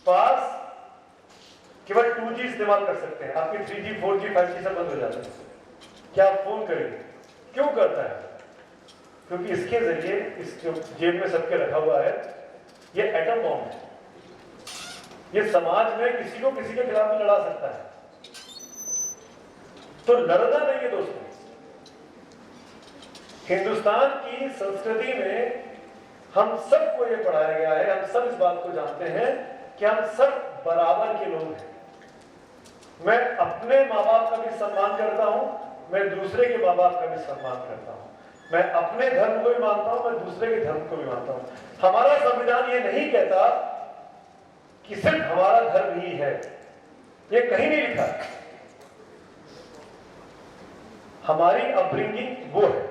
पास केवल 2G इस्तेमाल कर सकते हैं, आपके 3G 4G 5G सब बंद हो जाते हैं। क्या आप फोन करेंगे? क्यों करता है? क्योंकि इसके जरिए इस जो जेब में सबके रखा हुआ है, ये एटम बॉम्ब है। ये समाज में किसी को किसी के खिलाफ भी लड़ा सकता है। तो लड़ना नहीं है दोस्तों। हिंदुस्तान की संस्कृति में हम सबको ये पढ़ाया गया है, हम सब इस बात को जानते हैं कि हम सब बराबर के लोग हैं। मैं अपने माँ बाप का भी सम्मान करता हूं, मैं दूसरे के माँ बाप का भी सम्मान करता हूं, मैं अपने धर्म को भी मानता हूं, मैं दूसरे के धर्म को भी मानता हूं। हमारा संविधान ये नहीं कहता कि सिर्फ हमारा धर्म ही है, ये कहीं नहीं लिखा। हमारी अपब्रिंगिंग वो है,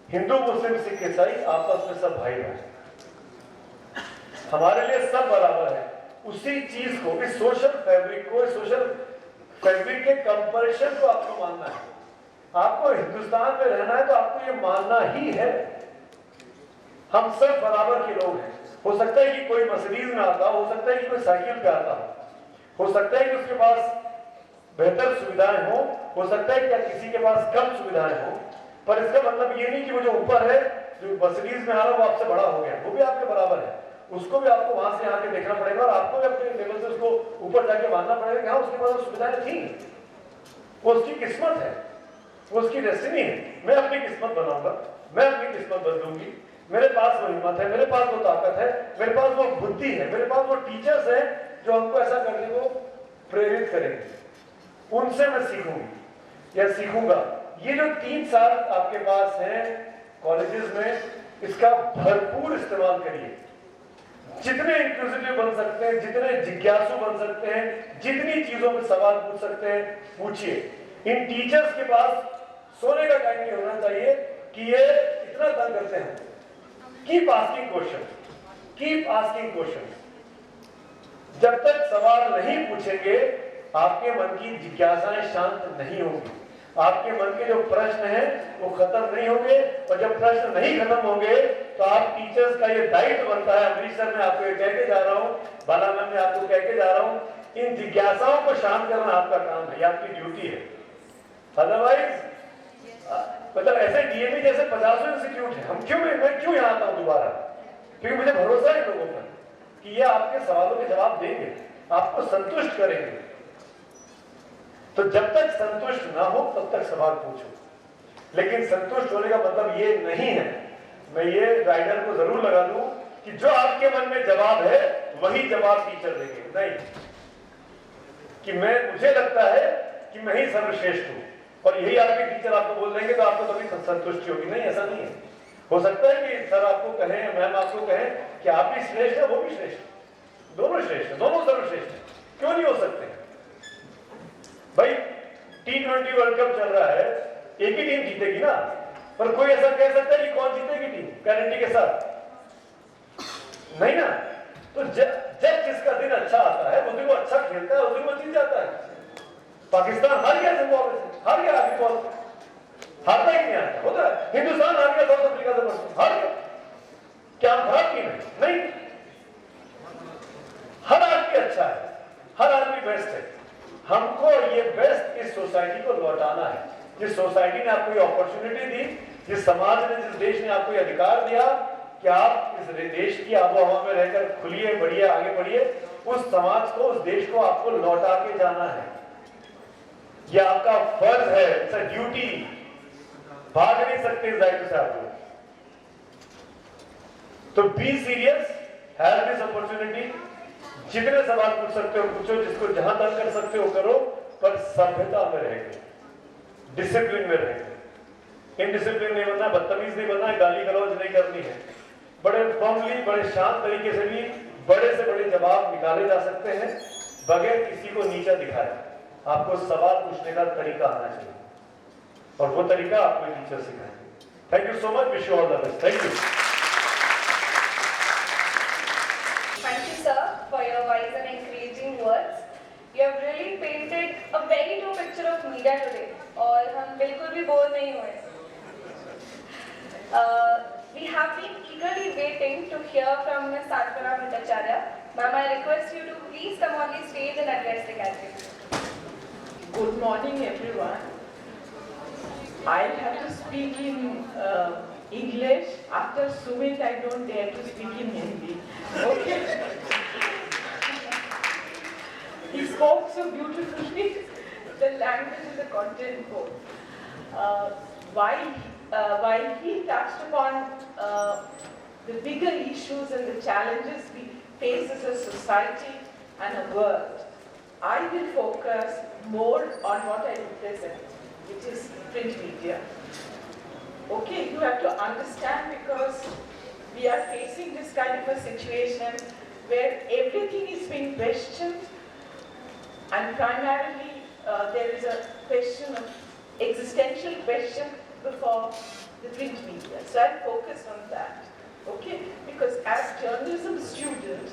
हिंदू मुस्लिम सिख ईसाई आपस में सब भाई भाई, हमारे लिए सब बराबर है। उसी चीज को, इस सोशल फैब्रिक को, इस सोशल फैब्रिक के कंपल्शन को आपको मानना है। आपको हिंदुस्तान में रहना है तो आपको ये मानना ही है, हम सब बराबर के लोग हैं। हो सकता है कि कोई मर्सिडीज में आता हो सकता है कि कोई साइकिल पे आता हो सकता है कि उसके पास बेहतर सुविधाएं हो सकता है कि किसी के पास कम सुविधाएं हो, पर इसका मतलब ये नहीं कि वो जो ऊपर है, जो मर्सिडीज में आ रहा है वो आपसे बड़ा हो गया, वो भी आपके बराबर है। उसको भी आपको वहां से आके देखना पड़ेगा और आपको भी अपने लेवल से उसको ऊपर जाके मानना पड़ेगा कि हाँ उसके पास सुविधाएं थी, वो उसकी किस्मत है, वो उसकी डेस्टिनी है। मैं अपनी किस्मत बनाऊंगा, मैं अपनी किस्मत बदलूंगी, मेरे पास वो हिम्मत है, मेरे पास वो ताकत है, मेरे पास वो बुद्धि है, मेरे पास वो टीचर्स हैं जो हमको ऐसा करने को प्रेरित करेंगे, उनसे मैं सीखूंगी या सीखूंगा। ये जो 3 साल आपके पास हैं कॉलेजेस में, इसका भरपूर इस्तेमाल करिए। जितने इंक्लूसिव बन सकते हैं, जितने जिज्ञासु बन सकते हैं, जितनी चीजों में सवाल पूछ सकते हैं पूछिए। इन टीचर्स के पास सोने का टाइम नहीं होना चाहिए कि ये इतना तंग करते हैं। Keep asking question, keep asking question. जब तक सवाल नहीं पूछेंगे आपके मन की जिज्ञासाएं शांत नहीं होंगी, आपके मन के जो प्रश्न हैं वो खत्म नहीं होंगे, और जब प्रश्न नहीं खत्म होंगे तो आप टीचर्स का ये दायित्व बनता है। अमृतसर में आपको ये कह के जा रहा हूँ, बालामन में आपको कह के जा रहा हूँ, इन जिज्ञासाओं को शांत करना आपका काम है, ये आपकी ड्यूटी है। अदरवाइज मतलब ऐसे डीएमई जैसे 50 इंस्टीट्यूट है, मैं क्यों यहाँ आता हूँ दोबारा, क्योंकि मुझे भरोसा है लोगों पर कि ये आपके सवालों के जवाब देंगे, आपको संतुष्ट करेंगे। तो जब तक संतुष्ट ना हो तब तक सवाल पूछो, लेकिन संतुष्ट होने का मतलब ये नहीं है, मैं ये राइडर को जरूर लगा दूं कि जो आपके मन में जवाब है वही जवाब टीचर देंगे, नहीं कि मुझे लगता है कि मैं ही सर्वश्रेष्ठ हूं और यही आपके टीचर आपको बोल देंगे तो आपको कभी संतुष्टि होगी। नहीं, ऐसा नहीं है। हो सकता है कि सर आपको कहें, मैम आपको कहें कि आप भी श्रेष्ठ है, वो भी श्रेष्ठ है, दोनों श्रेष्ठ है, दोनों सर्वश्रेष्ठ है, क्यों नहीं हो सकते भाई। T20 वर्ल्ड कप चल रहा है, एक ही टीम जीतेगी ना, पर कोई ऐसा कह सकता है कि कौन जीतेगी टीम गारंटी के साथ? नहीं ना। तो जब जिसका दिन अच्छा आता है, उस दिन वो अच्छा खेलता है, उस दिन वो जीत जाता है। पाकिस्तान हार गया जिम्बाब्वे से, हार गया आगे बॉल, हारता ही नहीं आता, होता है। हिंदुस्तान हार गया साउथ अफ्रीका से, हार गया। क्या हम खराब टीम है? नहीं, हर आदमी अच्छा है, हर आदमी बेस्ट है। हमको ये बेस्ट इस सोसाइटी को लौटाना है। जिस सोसाइटी ने आपको ये अपॉर्चुनिटी दी, जिस समाज ने, जिस देश ने आपको ये अधिकार दिया कि आप इस देश की आबोहवा में रहकर खुलिए, बढ़िए, आगे बढ़िए, उस समाज को, उस देश को आपको लौटा के जाना है। ये आपका फर्ज है, इट्स अ ड्यूटी। भाग नहीं सकते इस दायित्व से आप लोग। तो be serious, have this opportunity. जितने सवाल पूछ सकते हो पूछो, जिसको जहां तक कर सकते हो करो, पर सभ्यता में रहेंगे, डिसिप्लिन में रहेंगे। इनडिसिप्लिन नहीं बनना, बदतमीज नहीं बनना, गाली गलौज नहीं करनी है। बड़े फॉर्मली, बड़े शांत तरीके से भी बड़े से बड़े जवाब निकाले जा सकते हैं बगैर किसी को नीचा दिखाए। आपको सवाल पूछने का तरीका आना चाहिए और वो तरीका आपको टीचर सिखाएंगे। Thank you so much, wish you all the best. Thank you. Thank you, sir, for your wise and encouraging words. You have really painted a very true picture of media today, और हम बिल्कुल भी bore नहीं हुए। We have been eagerly waiting to hear from Ms. Sanjana Bhattacharya. Ma'am, I request you to please come on the stage and address the gathering. Good morning, everyone. I have to speak in English. After Sumit, I don't dare to speak in Hindi. Okay? He spoke so beautifully, the language and the content both. While he touched upon the bigger issues and the challenges we face as a society and a world, I will focus more on what I represent, which is print media. Okay, you have to understand, because we are facing this kind of a situation where everything is being questioned, and primarily there is a question of existential question before the print media. So I'll focus on that, okay? Because as journalism students,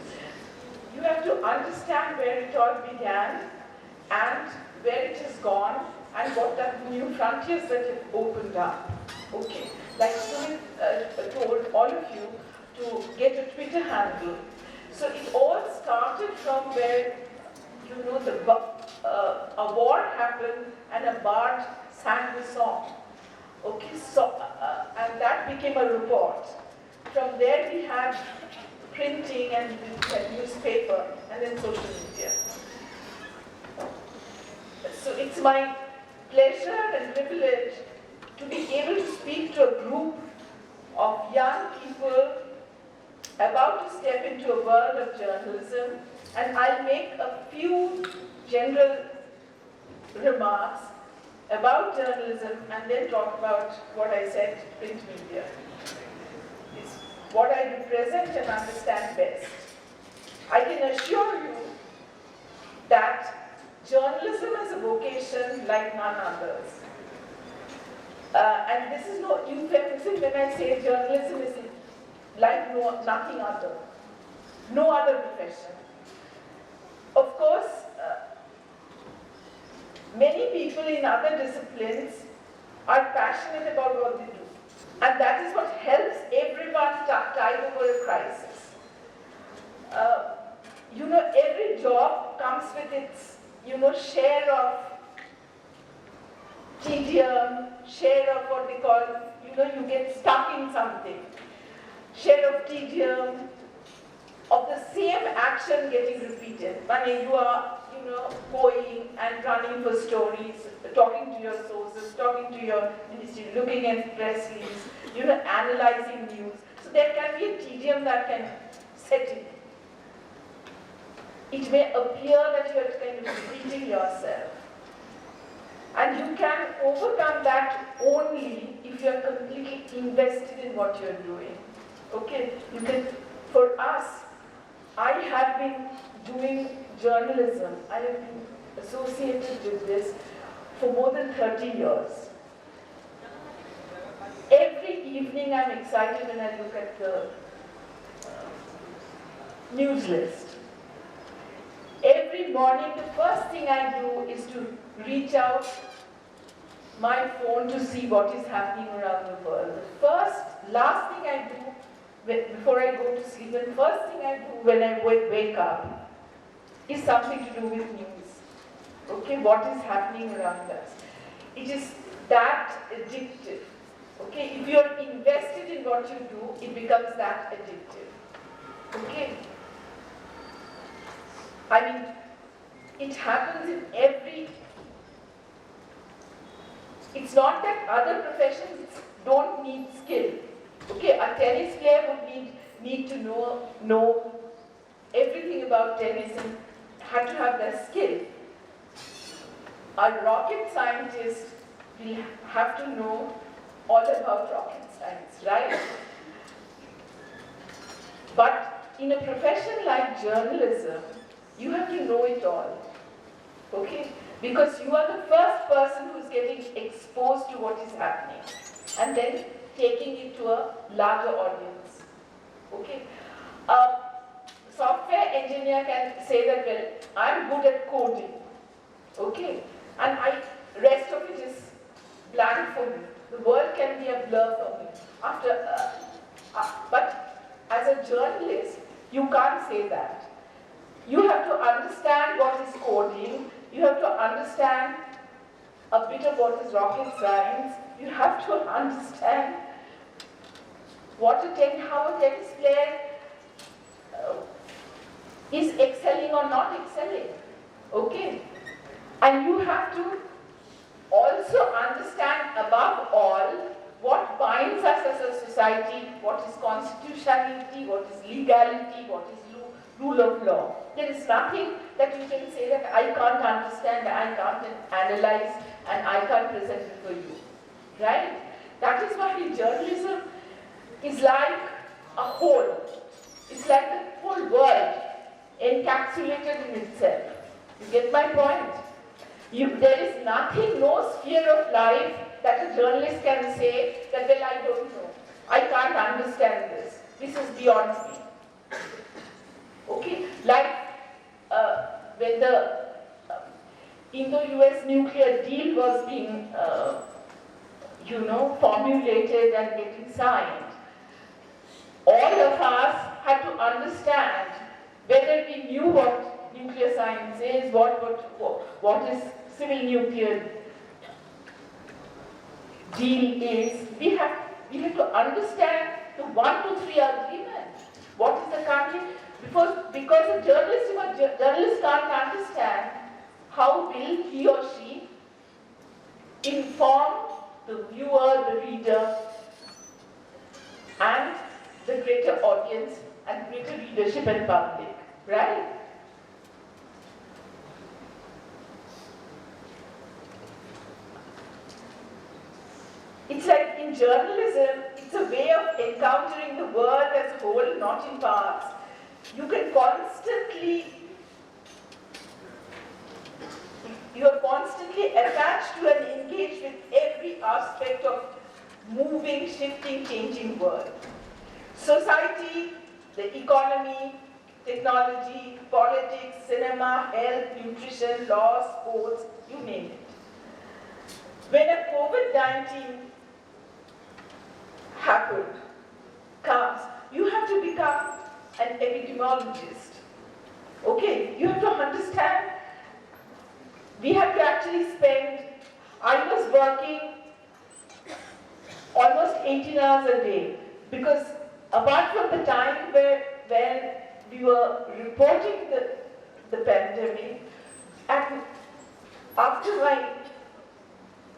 you have to understand where it all began and where it has gone and what are the new frontiers that have opened up. Okay, like Sumit told all of you to get a Twitter handle. So it all started from where, you know, a war happened and a bard sang the song. Okay, so and that became a report. From there we had printing and newspaper and then social media. So it's my pleasure and privilege to be able to speak to a group of young people about to step into a world of journalism, and I'll make a few general remarks about journalism and then talk about what I said, print media. It's what I represent and understand best. I can assure you that journalism is a vocation like none others. And this is no euphemism when I say journalism is like nothing other, no other profession. Of course, many people in other disciplines are passionate about what they do. And that is what helps everyone tide over a crisis. You know, every job comes with its, you know, share of tedium, share of what they call, you know, you get stuck in something. Share of tedium, of the same action getting repeated. When you are, you know, going and running for stories, talking to your sources, talking to your ministry, looking at press releases, you know, analyzing news. So there can be a tedium that can set in. It may appear that you are kind of repeating yourself. And you can overcome that only if you are completely invested in what you are doing. Okay? You can, for us, I have been doing journalism. I have been associated with this for more than 30 years. Every evening I'm excited when I look at the news list. Every morning the first thing I do is to reach out my phone to see what is happening around the world. The last thing I do before I go to sleep, and first thing I do when I wake up is something to do with news. Okay, what is happening around us? It is that addictive. Okay, if you are invested in what you do, it becomes that addictive. Okay? I mean, it happens in every... It's not that other professions don't need skill. Okay, a tennis player would need to know everything about tennis and had to have that skill. a rocket scientist will have to know all about rocket science, right? But in a profession like journalism, you have to know it all, okay? Because you are the first person who's getting exposed to what is happening and then taking it to a larger audience, okay? A software engineer can say that, well, I'm good at coding, okay? And rest of it is blank for me. The world can be a blur for me. But as a journalist, you can't say that. You have to understand what is coding. You have to understand a bit of what is rocket science. You have to understand how a tennis player is excelling or not excelling. Okay? And you have to also understand above all what binds us as a society, what is constitutionality, what is legality, what is rule of law. There is nothing that you can say that I can't understand, I can't analyze, and I can't present it for you. Right? That is why journalism is like a whole. It's like the whole world encapsulated in itself. You get my point? There is nothing, no sphere of life that a journalist can say that, well, I don't know. I can't understand this. This is beyond me. Okay? Like when the Indo-US nuclear deal was being, formulated and getting signed, all of us had to understand whether we knew what nuclear science is, what is civil nuclear deal is. We have to understand the 1 to 3 agreement. What is the country? Because a journalist can't understand, how will he or she inform the viewer, the reader, and the greater audience and greater readership and public, right? It's like in journalism, it's a way of encountering the world as a whole, not in parts. You are constantly attached to and engaged with every aspect of moving, shifting, changing world. Society, the economy, technology, politics, cinema, health, nutrition, law, sports, you name it. When a COVID-19 comes, you have to become an epidemiologist. Okay, you have to understand. We have to actually I was working almost 18 hours a day, because apart from the time when we were reporting the pandemic, and after my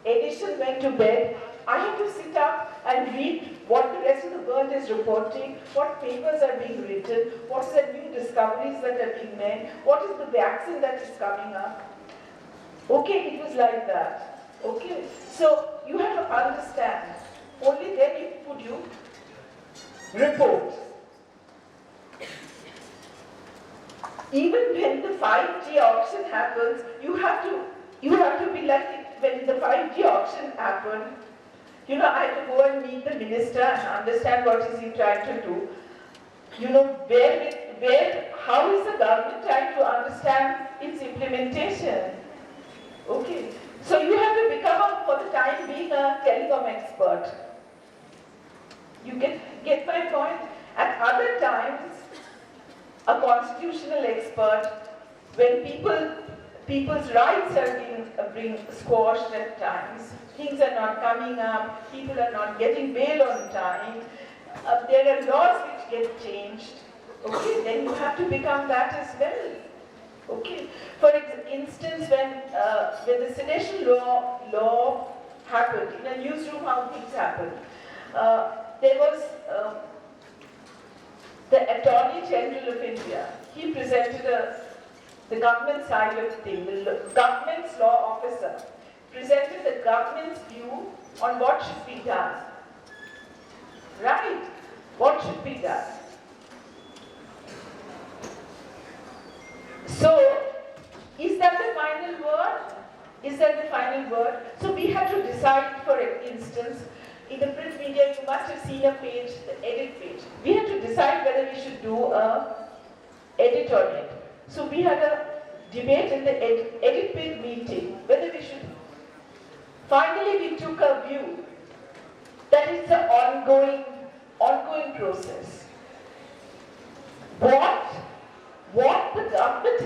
edition went to bed, I had to sit up and read what the rest of the world is reporting, what papers are being written, what are the new discoveries that are being made, what is the vaccine that is coming up. Okay, it was like that. Okay, so you have to understand. Only then would you report. Even when the 5G auction happens, you have to be like when the 5G auction happened. I had to go and meet the minister and understand what is he trying to do. How is the government trying to understand its implementation? Okay, so you have to become, for the time being, a telecom expert. You get my point? At other times, a constitutional expert, when people's rights are being squashed at times, things are not coming up, people are not getting bail on time, there are laws which get changed. Okay, then you have to become that as well. Okay, for instance, when the sedition law happened, in a newsroom how things happened, there was the Attorney General of India. He presented the government side of things. The government's law officer presented the government's view on what should be done. Right? What should be done? So, is that the final word? Is that the final word? So we had to decide, for instance, in the print media, you must have seen a page, the edit page. We had to decide whether we should do a edit on it. So we had a debate in the edit page meeting whether we should. Finally, we took a view that it's an ongoing process. What the government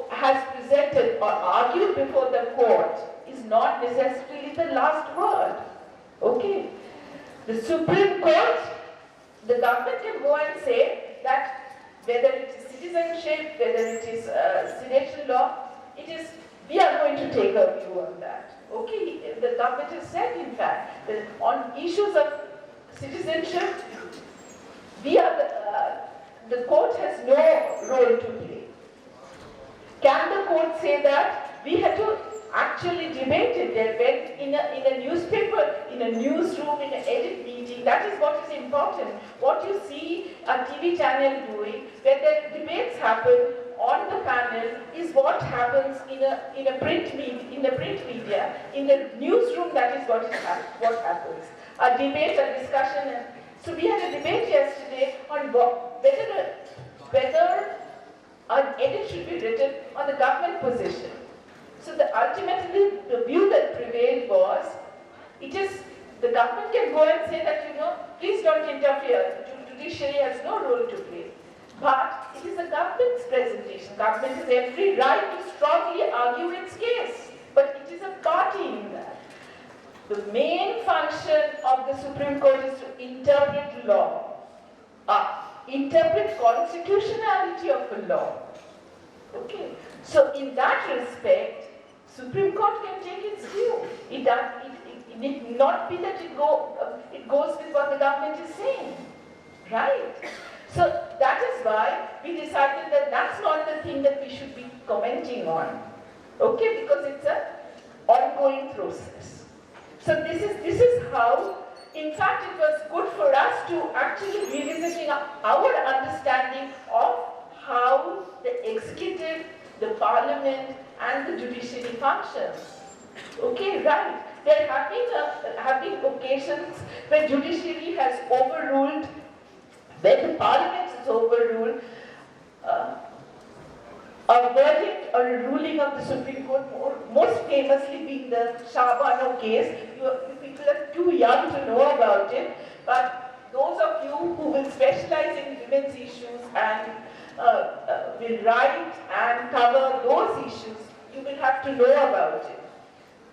has presented or argued before the court is not necessarily the last word. Okay? The Supreme Court, the government can go and say that whether it is citizenship, whether it is sedition law, we are going to take a view on that. Okay? The government has said, in fact, that on issues of citizenship, the court has no role to play. Can the court say that? We had to actually debate it there when in a newspaper, in a newsroom, in an edit meeting. That is what is important. What you see a TV channel doing, where the debates happen on the panel, is what happens in a print media. In the newsroom, that is what happens. A debate, a discussion. So we had a debate yesterday on whether an edit should be written on the government position. So ultimately, the view that prevailed was, the government can go and say that, please don't interfere. Judiciary has no role to play. But it is the government's presentation. Government has every right to strongly argue its case. But it is a party in that. The main function of the Supreme Court is to interpret law, interpret constitutionality of a law. Okay. So in that respect, Supreme Court can take its view. It need not be that it goes with what the government is saying, right? So that is why we decided that that's not the thing that we should be commenting on, okay? Because it's an ongoing process. So this is how, in fact, it was good for us to actually revisiting our understanding of how the executive, the parliament, and the judiciary functions. Okay, right. There have been occasions where judiciary has overruled, where the parliament has overruled a verdict or a ruling of the Supreme Court, most famously being the Shah case. You people are too young to know about it, but those of you who will specialize in women's issues and will write and cover those issues, you will have to know about it.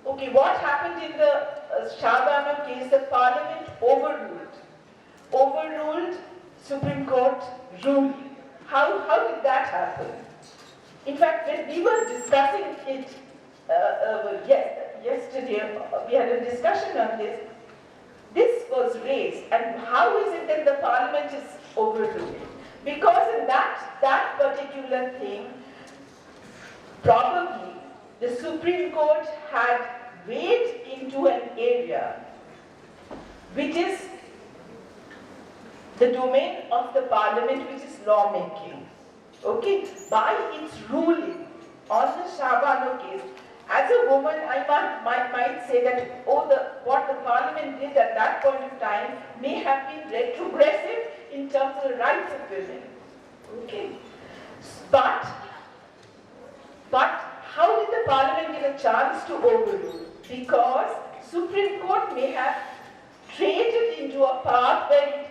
Okay, what happened in the Shah case? The parliament overruled Supreme Court ruling. How did that happen? In fact, when we were discussing it yesterday, we had a discussion on this. This was raised, and how is it that the parliament is overruling? Because in that particular thing, probably the Supreme Court had weighed into an area which is the domain of the parliament, which is lawmaking. Okay, by its ruling on the Shah case, as a woman, I might say that what the parliament did at that point of time may have been retrogressive in terms of the rights of women. Okay, but how did the parliament get a chance to overrule? Because Supreme Court may have traded into a path where it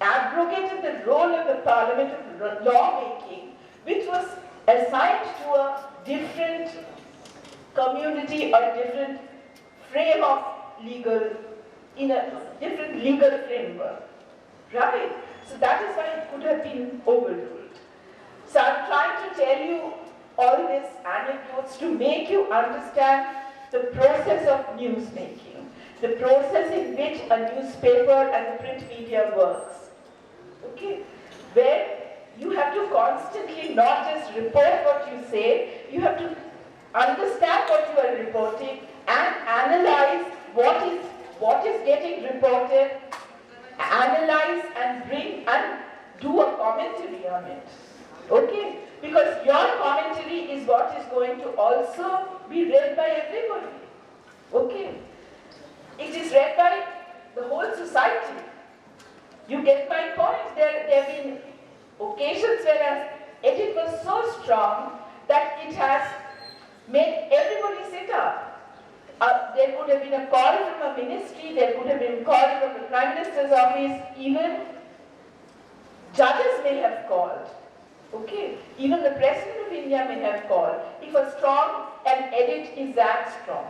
abrogated the role of the parliament of lawmaking, which was assigned to a different community or different frame of in a different legal framework, right? So that is why it could have been overruled. So I'm trying to tell you all these anecdotes to make you understand the process of newsmaking, the process in which a newspaper and the print media works. Okay, where you have to constantly not just report what you say, you have to understand what you are reporting and analyze what is getting reported, analyze and bring and do a commentary on it. Okay? Because your commentary is what is going to also be read by everybody. Okay? It is read by the whole society. You get my point? There have been occasions where edit was so strong that it has made everybody sit up. There could have been a call from a ministry, there could have been a call from the Prime Minister's office, even judges may have called. Okay? Even the President of India may have called. If a strong an edit is that strong.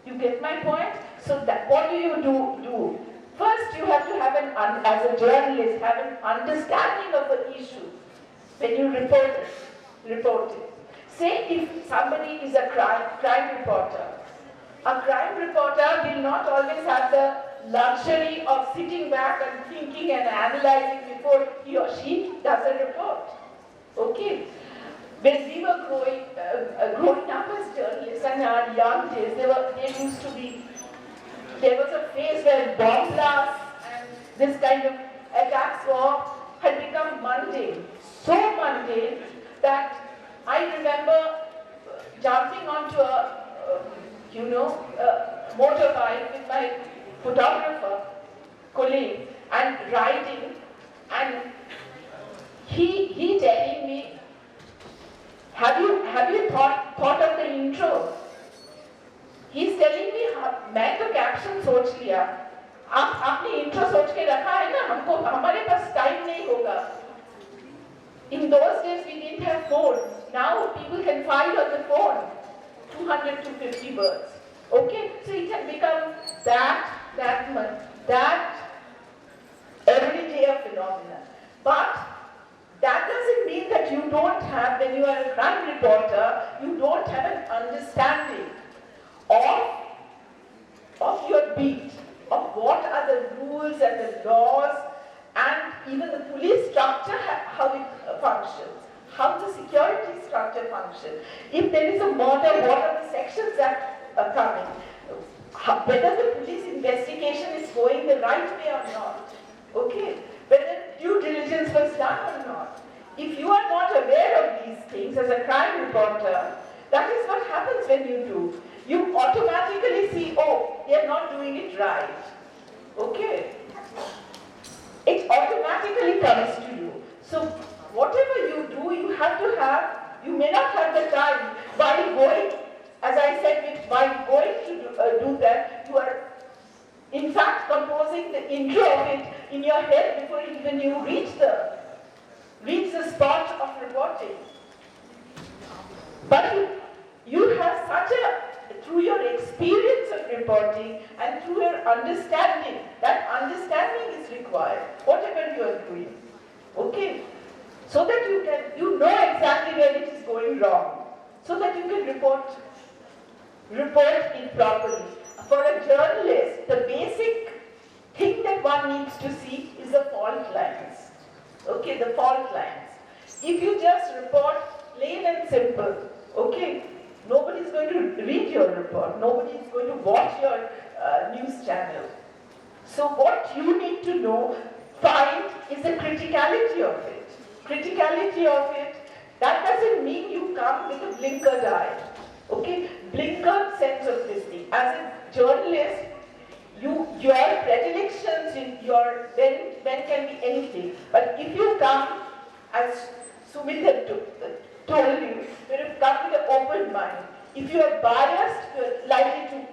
You get my point? So that what do? First you have to have as a journalist, have an understanding of the issue when you report it. Say if somebody is a crime reporter. A crime reporter will not always have the luxury of sitting back and thinking and analyzing before he or she does a report. Okay? When we were growing up as journalists and in our young days, there was a phase where bomb blasts and this kind of attacks had become mundane. So mundane that I remember jumping onto a motorbike with my photographer colleague and riding, and he telling me, have you thought of the intro? He's telling me, मैं तो caption सोच लिया, आपने intro सोच के रखा है ना, हमारे पास टाइम नहीं होगा. In those days we didn't have phone. Now people can find on the phone 200 to 50 words. Okay, so it had become that everyday phenomenon. But that doesn't mean that you don't have, when you are a crime reporter, you don't have an understanding of your beat, of what are the rules and the laws and even the police structure, how it functions, how the security structure functions. If there is a murder, what are the sections that are coming? Whether the police investigation is going the right way or not. Okay? Whether due diligence was done or not. If you are not aware of these things as a crime reporter, that is what happens when you do. You automatically see, oh, they are not doing it right. Okay? It automatically comes to you. So whatever you do, you may not have the time while going, as I said, while going to do that, you are in fact composing the intro of it in your head before even you reach the spot of reporting. But you have through your experience of reporting and through your understanding, that understanding is required, whatever you are doing. Okay? So that you know exactly where it is going wrong, so that you can report it properly. For a journalist, the basic thing that one needs to see is the fault lines. Okay, the fault lines. If you just report plain and simple, okay, nobody is going to read your report, nobody is going to watch your news channel. So what you need to find is the criticality of it. Criticality of it, that doesn't mean you come with a blinkered eye. Okay, blinkered sense of listening. As a journalist, your predilections, when can be anything. But if you come, as Sumit had told you come with an open mind. If you are biased, you are likely to,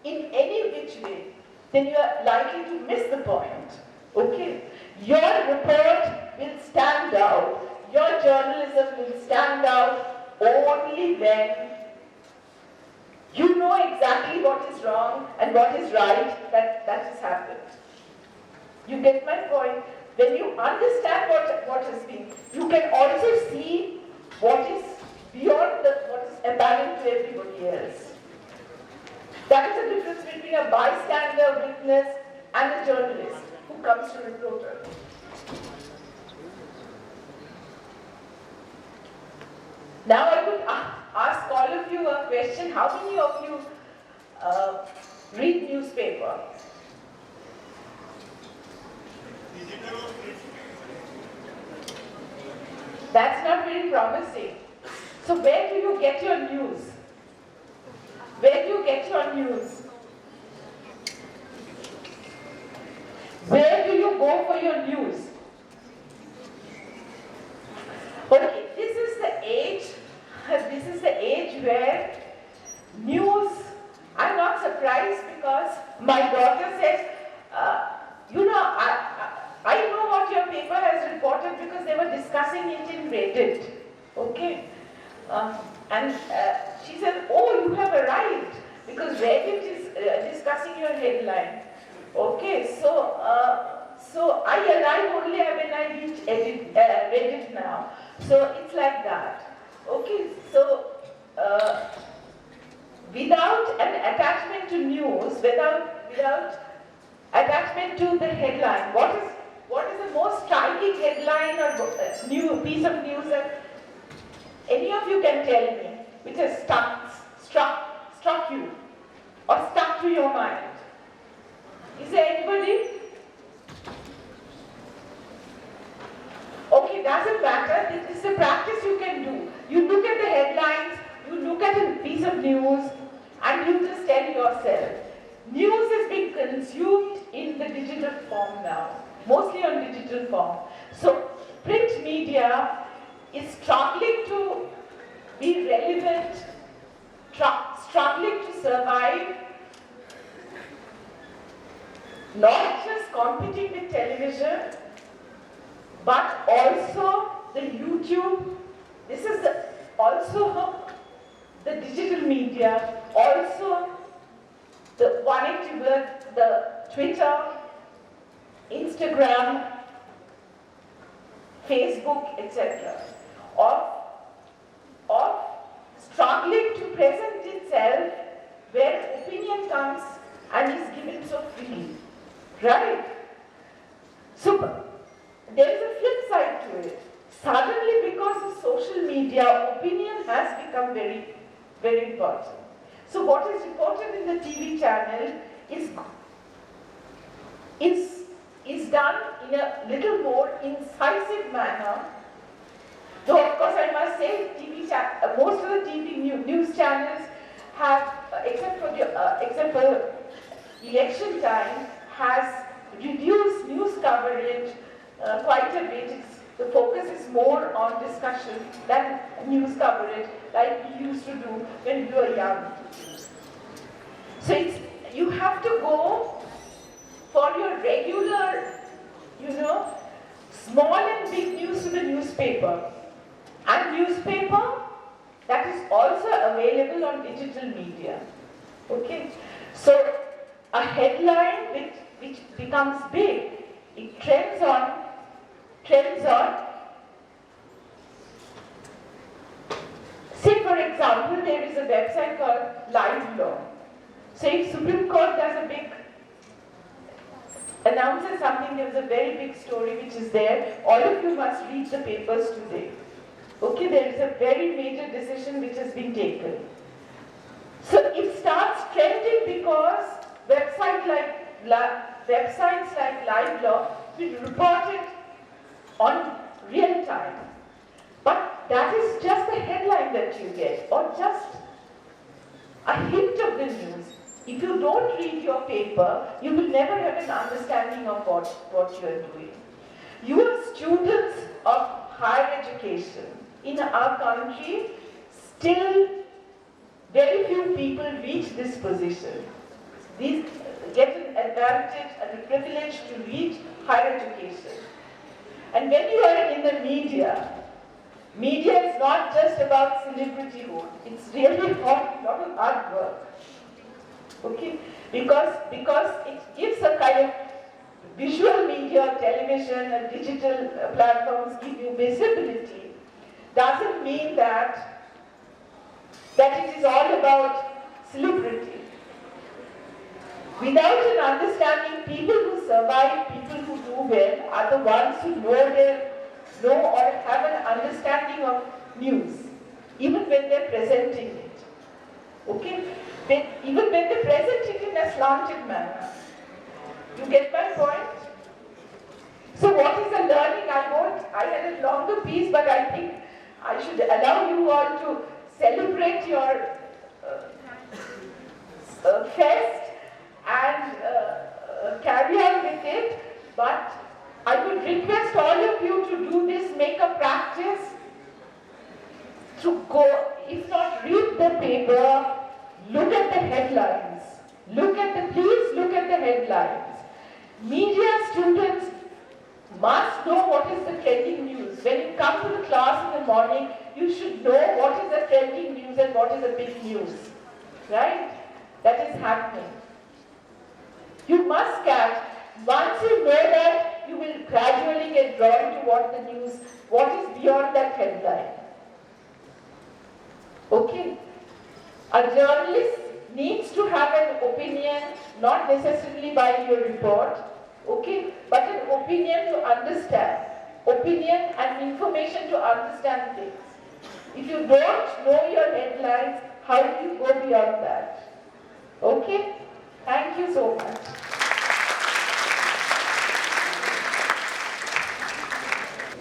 in any which way, then you are likely to miss the point. Okay? Your report will stand out. Your journalism will stand out only when you know exactly what is wrong and what is right that has happened. You get my point? When you understand what has been, you can also see what is beyond what is apparent to everybody else. That is the difference between a bystander, witness, and a journalist who comes to report. Now I could ask all of you a question. How many of you read newspaper? That's not very promising. So where do you get your news? Where do you get your news? Where do you go for your news? Okay, this is the age where news, I'm not surprised because my daughter says, I know what your paper has reported because they were discussing it in Reddit. Okay? And she said, oh, you have arrived because Reddit is discussing your headline. Okay, so I arrive only when I reach Reddit now. So it's like that. Okay, so without an attachment to news, without attachment to the headline, what is the most striking headline or new piece of news that any of you can tell me, which has struck you or stuck to your mind? Is there anybody? Okay, doesn't matter. This is a practice you can do. You look at the headlines, you look at a piece of news, and you just tell yourself, news is being consumed in the digital form now, mostly on digital form. So print media is struggling to be relevant, struggling to survive, not just competing with television, but also the YouTube. This is also the digital media, also the wanting to work the Twitter, Instagram, Facebook, etc. Of struggling to present itself where opinion comes and is given so freely. Right? So there is a flip side to it. Suddenly, because of social media, opinion has become very, very important. So what is reported in the TV channel is done in a little more incisive manner. Though of course I must say, most of the TV news channels have, except for election time, has reduced news coverage quite a bit. The focus is more on discussion than news coverage like we used to do when we were young. So you have to go for your regular, small and big news to the newspaper. And newspaper that is also available on digital media. Okay? So a headline which becomes big, it trends on. Say for example, there is a website called Live Law. So if Supreme Court does a big, announces something, there is a very big story which is there, all of you must read the papers today. Okay, there is a very major decision which has been taken. So it starts trending because websites like Live Law will report it on real time. But that is just the headline that you get, or just a hint of the news. If you don't read your paper, you will never have an understanding of what you are doing. You are students of higher education. In our country, still very few people reach this position. These get an advantage and a privilege to reach higher education. And when you are in the media is not just about celebrityhood. It's really a lot of hard work. Okay? Because it gives a kind of visual media, television and digital platforms give you visibility, doesn't mean that it is all about celebrity. Without an understanding, people who survive, people who do well, are the ones who know or have an understanding of news. even when they're presenting it. Okay? Even when they present it in a slanted manner. You get my point? So what is the learning? I had a longer piece, but I think I should allow you all to celebrate your fest and carry on with it. But I would request all of you to do this, make a practice to go, if not read the paper, look at the headlines. Please look at the headlines. Media students must know what is the trending news. When you come to the class in the morning, you should know what is the trending news and what is the big news. Right? That is happening. You must catch. Once you know that, you will gradually get drawn to what is beyond that headline. Okay? A journalist needs to have an opinion, not necessarily by your report, okay, but an opinion to understand. Opinion and information to understand things. If you don't know your headlines, how do you go beyond that? Okay? Thank you so much.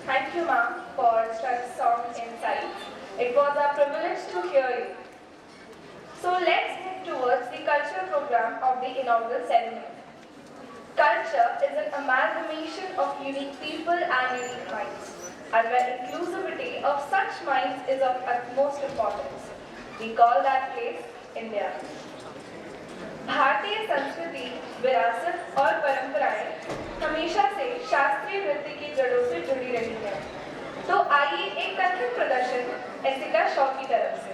Thank you, ma'am, for such strong insights. It was a privilege to hear you. So let's move towards the culture program of the inaugural ceremony. Culture is an amalgamation of unique people and unique minds, and where inclusivity of such minds is of utmost importance. We call that place India. भारतीय संस्कृति, विरासत और परंपराएं हमेशा से शास्त्रीय नृत्य की जड़ों से जुड़ी रही है। तो आइए एक कथक प्रदर्शन ऐसिका शॉ की तरफ से।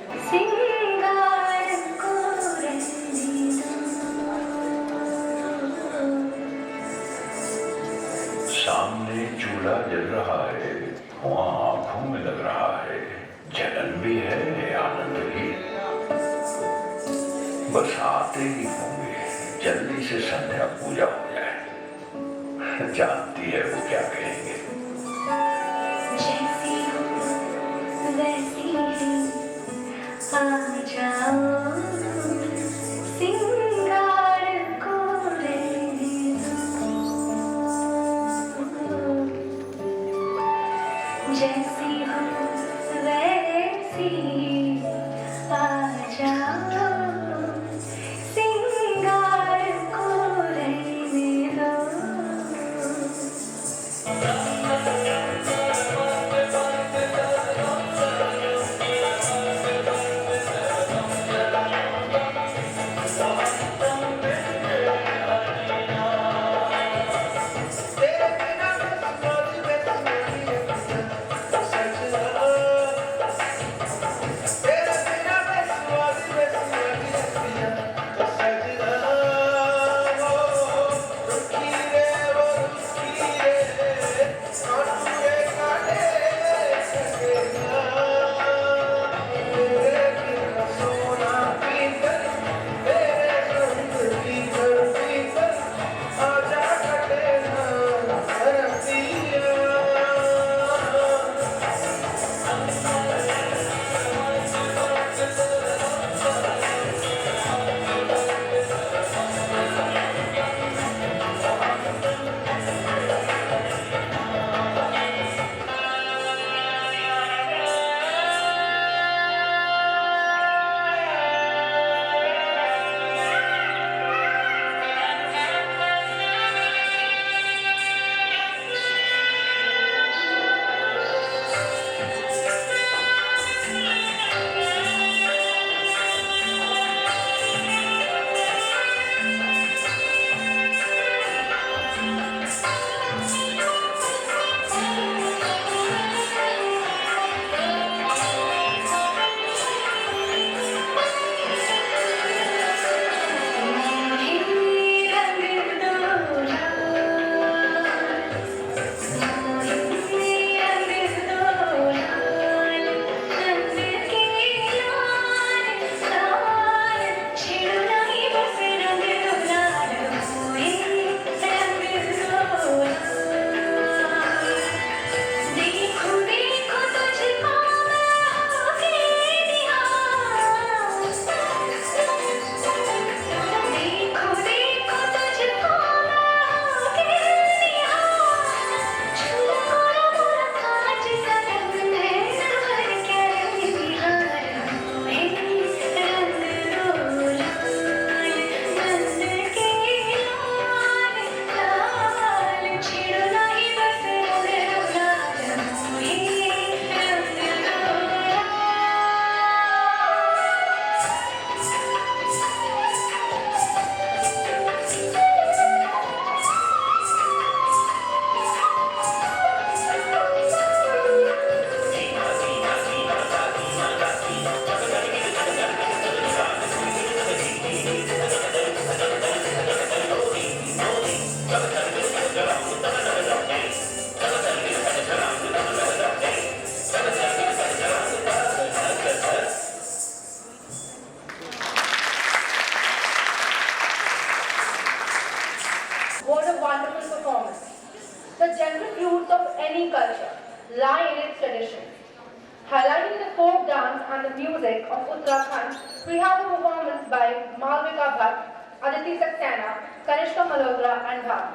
सामने चूल्हा जल रहा है, वहाँ आंखों में लग रहा है, जलन भी है, आनंद भी। बस आते ही होंगे, जल्दी से संध्या पूजा हो जाए। जानती है वो क्या कहेंगे। जैसी हो वैसी ही आ जाओ, सिंगार को रहने दो। जैसी हो वैसी ही आ जाओ, सिंगार को रहने दो। wonderful performance. The general roots of any culture lie in its traditions. Highlighting the folk dance and the music of Uttarakhand, we have a performance by Malvika Bhatt, Aditi Saxena, Kanishka Malhotra and Bhav.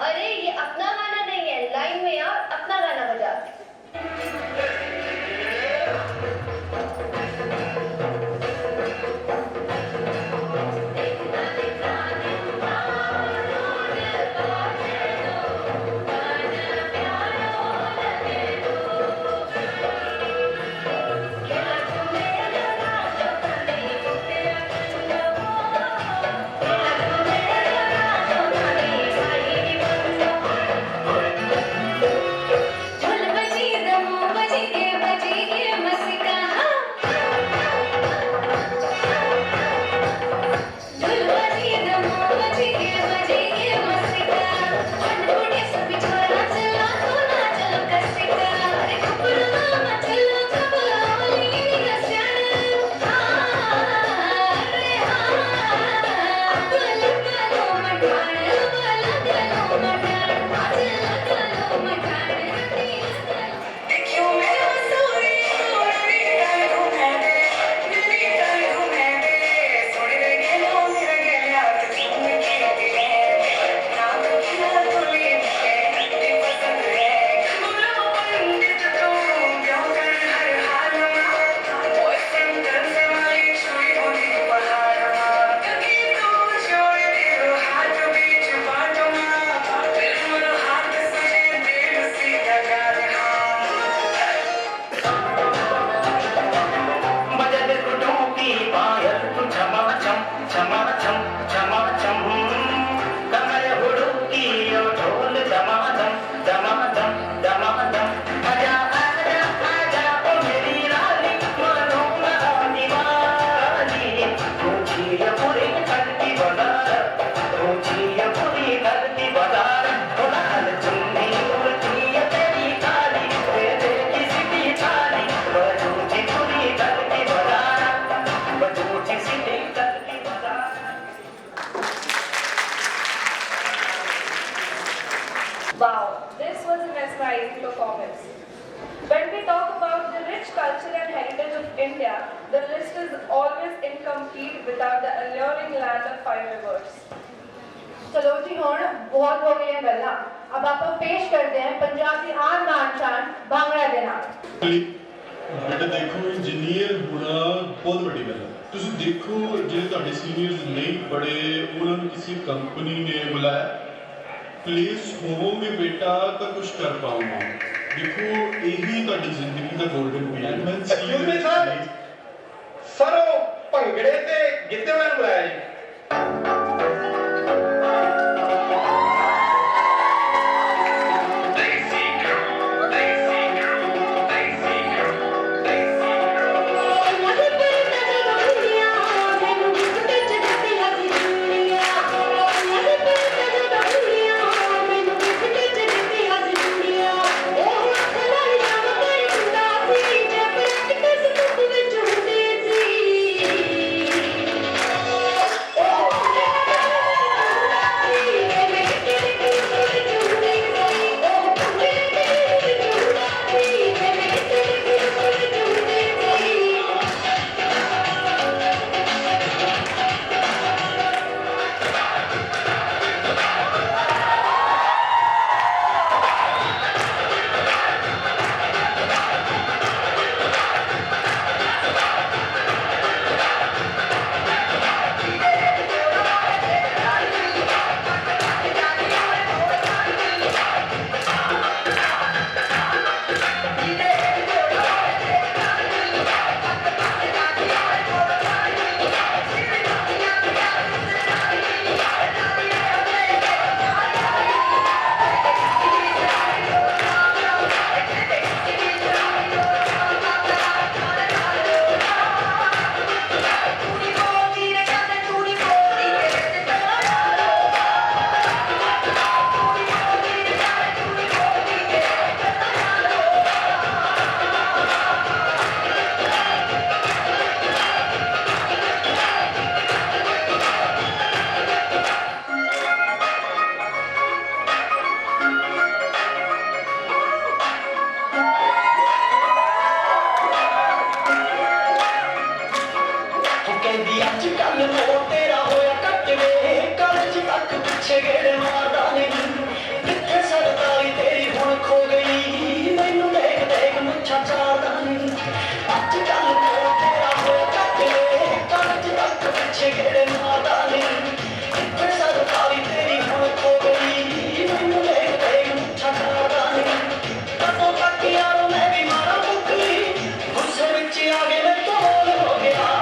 अरे ये अपना गाना नहीं है, line में आ अपना गाना बजा। Wow, this was a mesmerizing performance. When we talk about the rich culture and heritage of India, the list is always incomplete without the alluring land of five rivers. चलो जी हुण बहुत हो गई है गल्ला अब आप पेश करते हैं पंजाब की आन नान शान भांगड़ा दे नाल बेटा देखो इंजीनियर होना बहुत बड़ी गल है ਤੁਸੀਂ ਦੇਖੋ ਜਿਹੜੇ ਤੁਹਾਡੇ ਸੀਨੀਅਰਸ ਨਹੀਂ ਪੜੇ ਉਹਨਾਂ ਨੂੰ ਕਿਸੇ ਕੰਪਨੀ ਨੇ ਬੁਲਾਇਆ ਪਲੇਸ ਹੋਵੋਗੇ ਬੇਟਾ ਤਾਂ ਕੁਝ ਕਰ ਪਾਉਂਗਾ ਦੇਖੋ ਇਹੀ ਤੁਹਾਡੀ ਜ਼ਿੰਦਗੀ ਦਾ 골ਡਨ ਪੀਰੀਅਡ ਮੈਂ ਐਕਸਕਿਊਜ਼ ਸਰ ਸਰ ਉਹ ਭੰਗੜੇ ਤੇ ਗਿੱਧੇ ਵਾਲਿਆਂ ਨੂੰ ਬੁਲਾਇਆ ਜੀ ਪਿੱਛੇ ਗੇੜੇ ਮਾਰਦਾ ਨਹੀਂ ਕਿੱਥੇ ਸਰਦਾਰੀ ਤੇਰੀ ਹੁਣ ਖੋ ਗਈ ਮੈਨੂੰ ਦੇਖ ਦੇਖ ਮੁੱਛਾਂ ਚਾਰਦਾ ਨਹੀਂ ਅੱਜ ਕੱਲ ਤੇਰਾ ਹੋਇਆ ਕੱਟੇ ਕਾਲਜ ਤੱਕ ਪਿੱਛੇ ਗੇੜੇ ਮਾਰਦਾ ਨਹੀਂ ਕਿੱਥੇ ਸਰਦਾਰੀ ਤੇਰੀ ਹੁਣ ਖੋ ਗਈ ਮੈਨੂੰ ਦੇਖ ਦੇਖ ਮੁੱਛਾਂ ਚਾਰਦਾ ਨਹੀਂ ਕਦੋਂ ਤੱਕ ਯਾਰੋ ਮੈਂ ਵੀ ਮਾਰਾਂ ਮੁੱਕਲੀ ਗੁੱਸੇ ਵਿੱਚ ਆ ਕੇ ਮੈਂ ਢੋਲ ਹੋ ਗਿਆ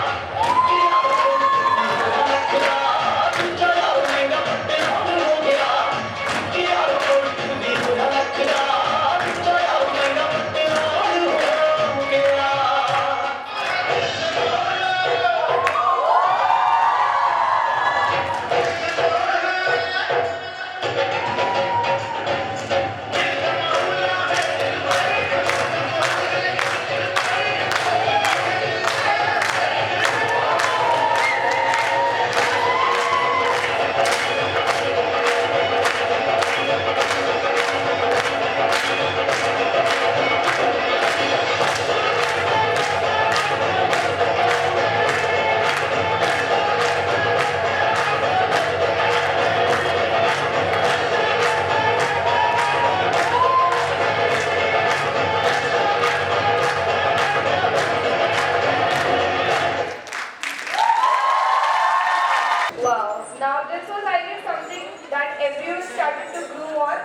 Wow. Now this was, I guess, something that everyone started to groove on.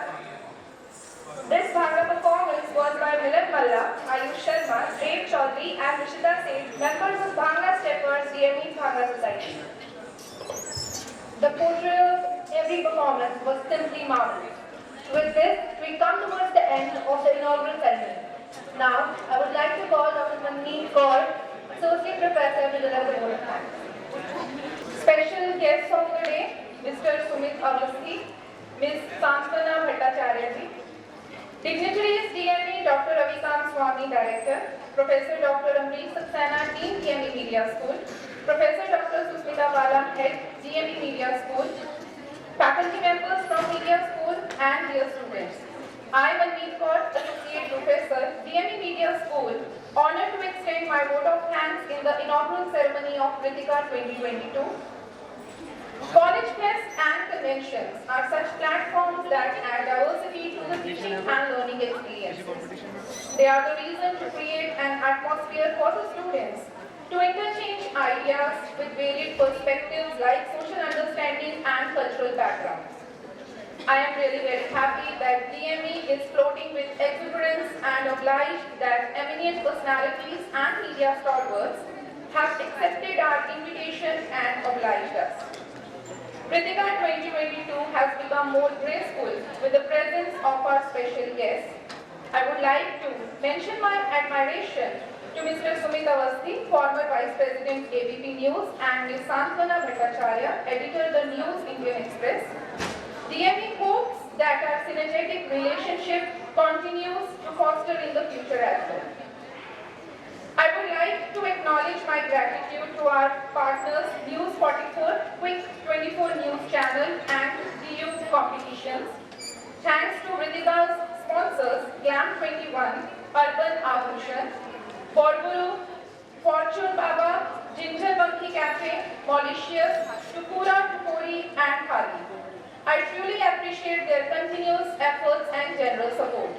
This Bhangra performance was by Milan Malla, Ayush Sharma, Dev Chaudhary and Rishita Seth, members of Bhangra Steppers DME Bhangra Society. The portrayal of every performance was simply marvelous. With this, we come towards the end of the inaugural ceremony. Now, I would like to call Dr. Manmeet Kaur, Associate Professor, to deliver the vote of thanks. Special guests of the day, Mr. Sumit Awasthi, Ms. Sanjana Bhattacharya ji, dignitaries DME Dr. Ravikant Swami, Director, Professor Dr. Amrish Saxena, Dean DME Media School, Professor Dr. Susmita Bala, Head DME Media School, faculty members from Media School and dear students. I, Manmeet Kaur, Associate Professor, DME Media School, honored to extend my vote of thanks in the inaugural ceremony of Vritika 2022. College fests and conventions are such platforms that add diversity to the teaching and learning experiences. They are the reason to create an atmosphere for the students to interchange ideas with varied perspectives like social understanding and cultural backgrounds. I am really very happy that DME is floating with exuberance and obliged that eminent personalities and media stalwarts have accepted our invitation and obliged us. Vritika 2022 has become more graceful with the presence of our special guests. I would like to mention my admiration to Mr. Sumit Awasthi, former Vice President ABP News, and Ms. Sanjana Bhattacharya, Editor The News Indian Express. DME hopes that our synergetic relationship continues to foster in the future as well. I would like to acknowledge my gratitude to our partners News 44, Quick 24 News Channel and DU Competitions. Thanks to Vritika's sponsors Glam 21, Urban Abhushan, Borburu, Fortune Baba, Ginger Monkey Cafe, Mauritius, Tukura Tukuri and Khali. I truly appreciate their continuous efforts and generous support.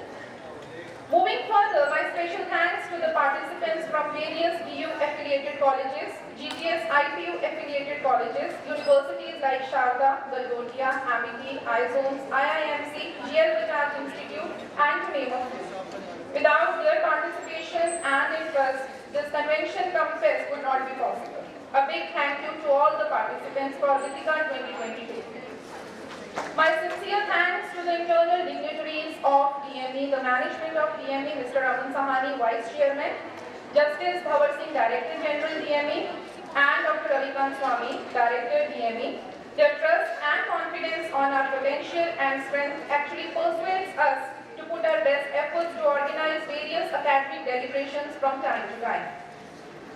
Moving further, my special thanks to the participants from various DU affiliated colleges, GTS IPU affiliated colleges, universities like Sharda, Galgotia, Amity, iZones, IIMC, GL Bajaj Institute, and to name a few. Without their participation and interest, this convention cum fest would not be possible. A big thank you to all the participants for Vritika 2022. My sincere thanks to the internal dignitaries of DME, the management of DME, Mr. Aman Sahani, Vice Chairman, Justice Bhavar Singh, Director General DME, and Dr. Ravikant Swami, Director DME. Their trust and confidence on our potential and strength actually persuades us to put our best efforts to organize various academic deliberations from time to time.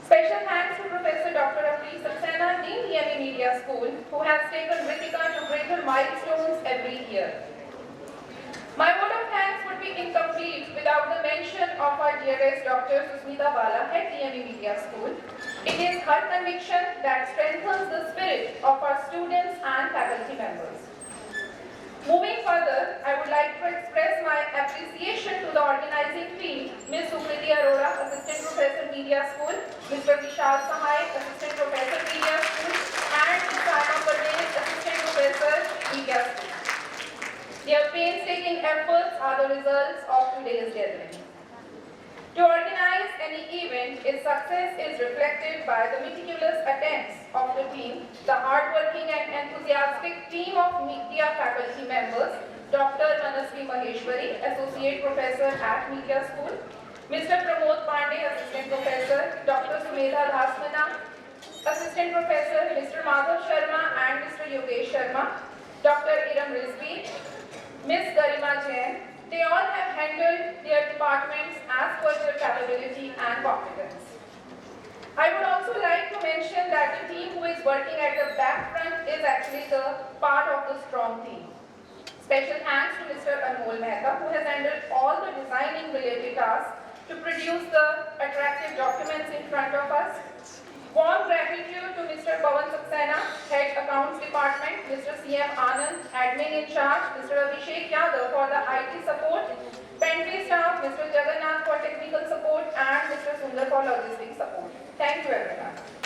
Special thanks to Professor Dr. Amrish Saxena, Dean DME Media School, who has taken Vritika to greater milestones every year. My vote of thanks would be incomplete without the mention of our dearest Dr. Susmita Bala at DME Media School. It is her conviction that strengthens the spirit of our students and faculty members. Moving further, I would like to express my appreciation to the organizing team, Ms. Sukriti Arora, Assistant Professor Media School, Mr. Vishal Sahai, Assistant Professor Media School, and Ms. Saima Parvez, Assistant Professor Media School. Their painstaking efforts are the results of today's gathering. To organize any event, its success is reflected by the meticulous attempts of the team, the hardworking and enthusiastic team of media faculty members, Dr. Manasvi Maheshwari, Associate Professor at Media School, Mr. Pramod Pandey, Assistant Professor, Dr. Sumedha Dhasmana, Assistant Professor, Mr. Madhav Sharma and Mr. Yogesh Sharma, Dr. Iram Rizvi, Ms. Garima Jain. They all have handled their departments as per their capability and competence. I would also like to mention that the team who is working at the back front is actually the part of the strong team. Special thanks to Mr. Anmol Mehta, who has handled all the designing related tasks to produce the attractive documents in front of us. Warm gratitude to Mr. Pawan Saxena, Head Accounts Department, Mr. C.M. Anand, Admin in charge, Mr. Abhishek Yadav for the IT support, pantry staff, Mr. Jagannath for technical support, and Mr. Sundar for logistics support. Thank you everyone.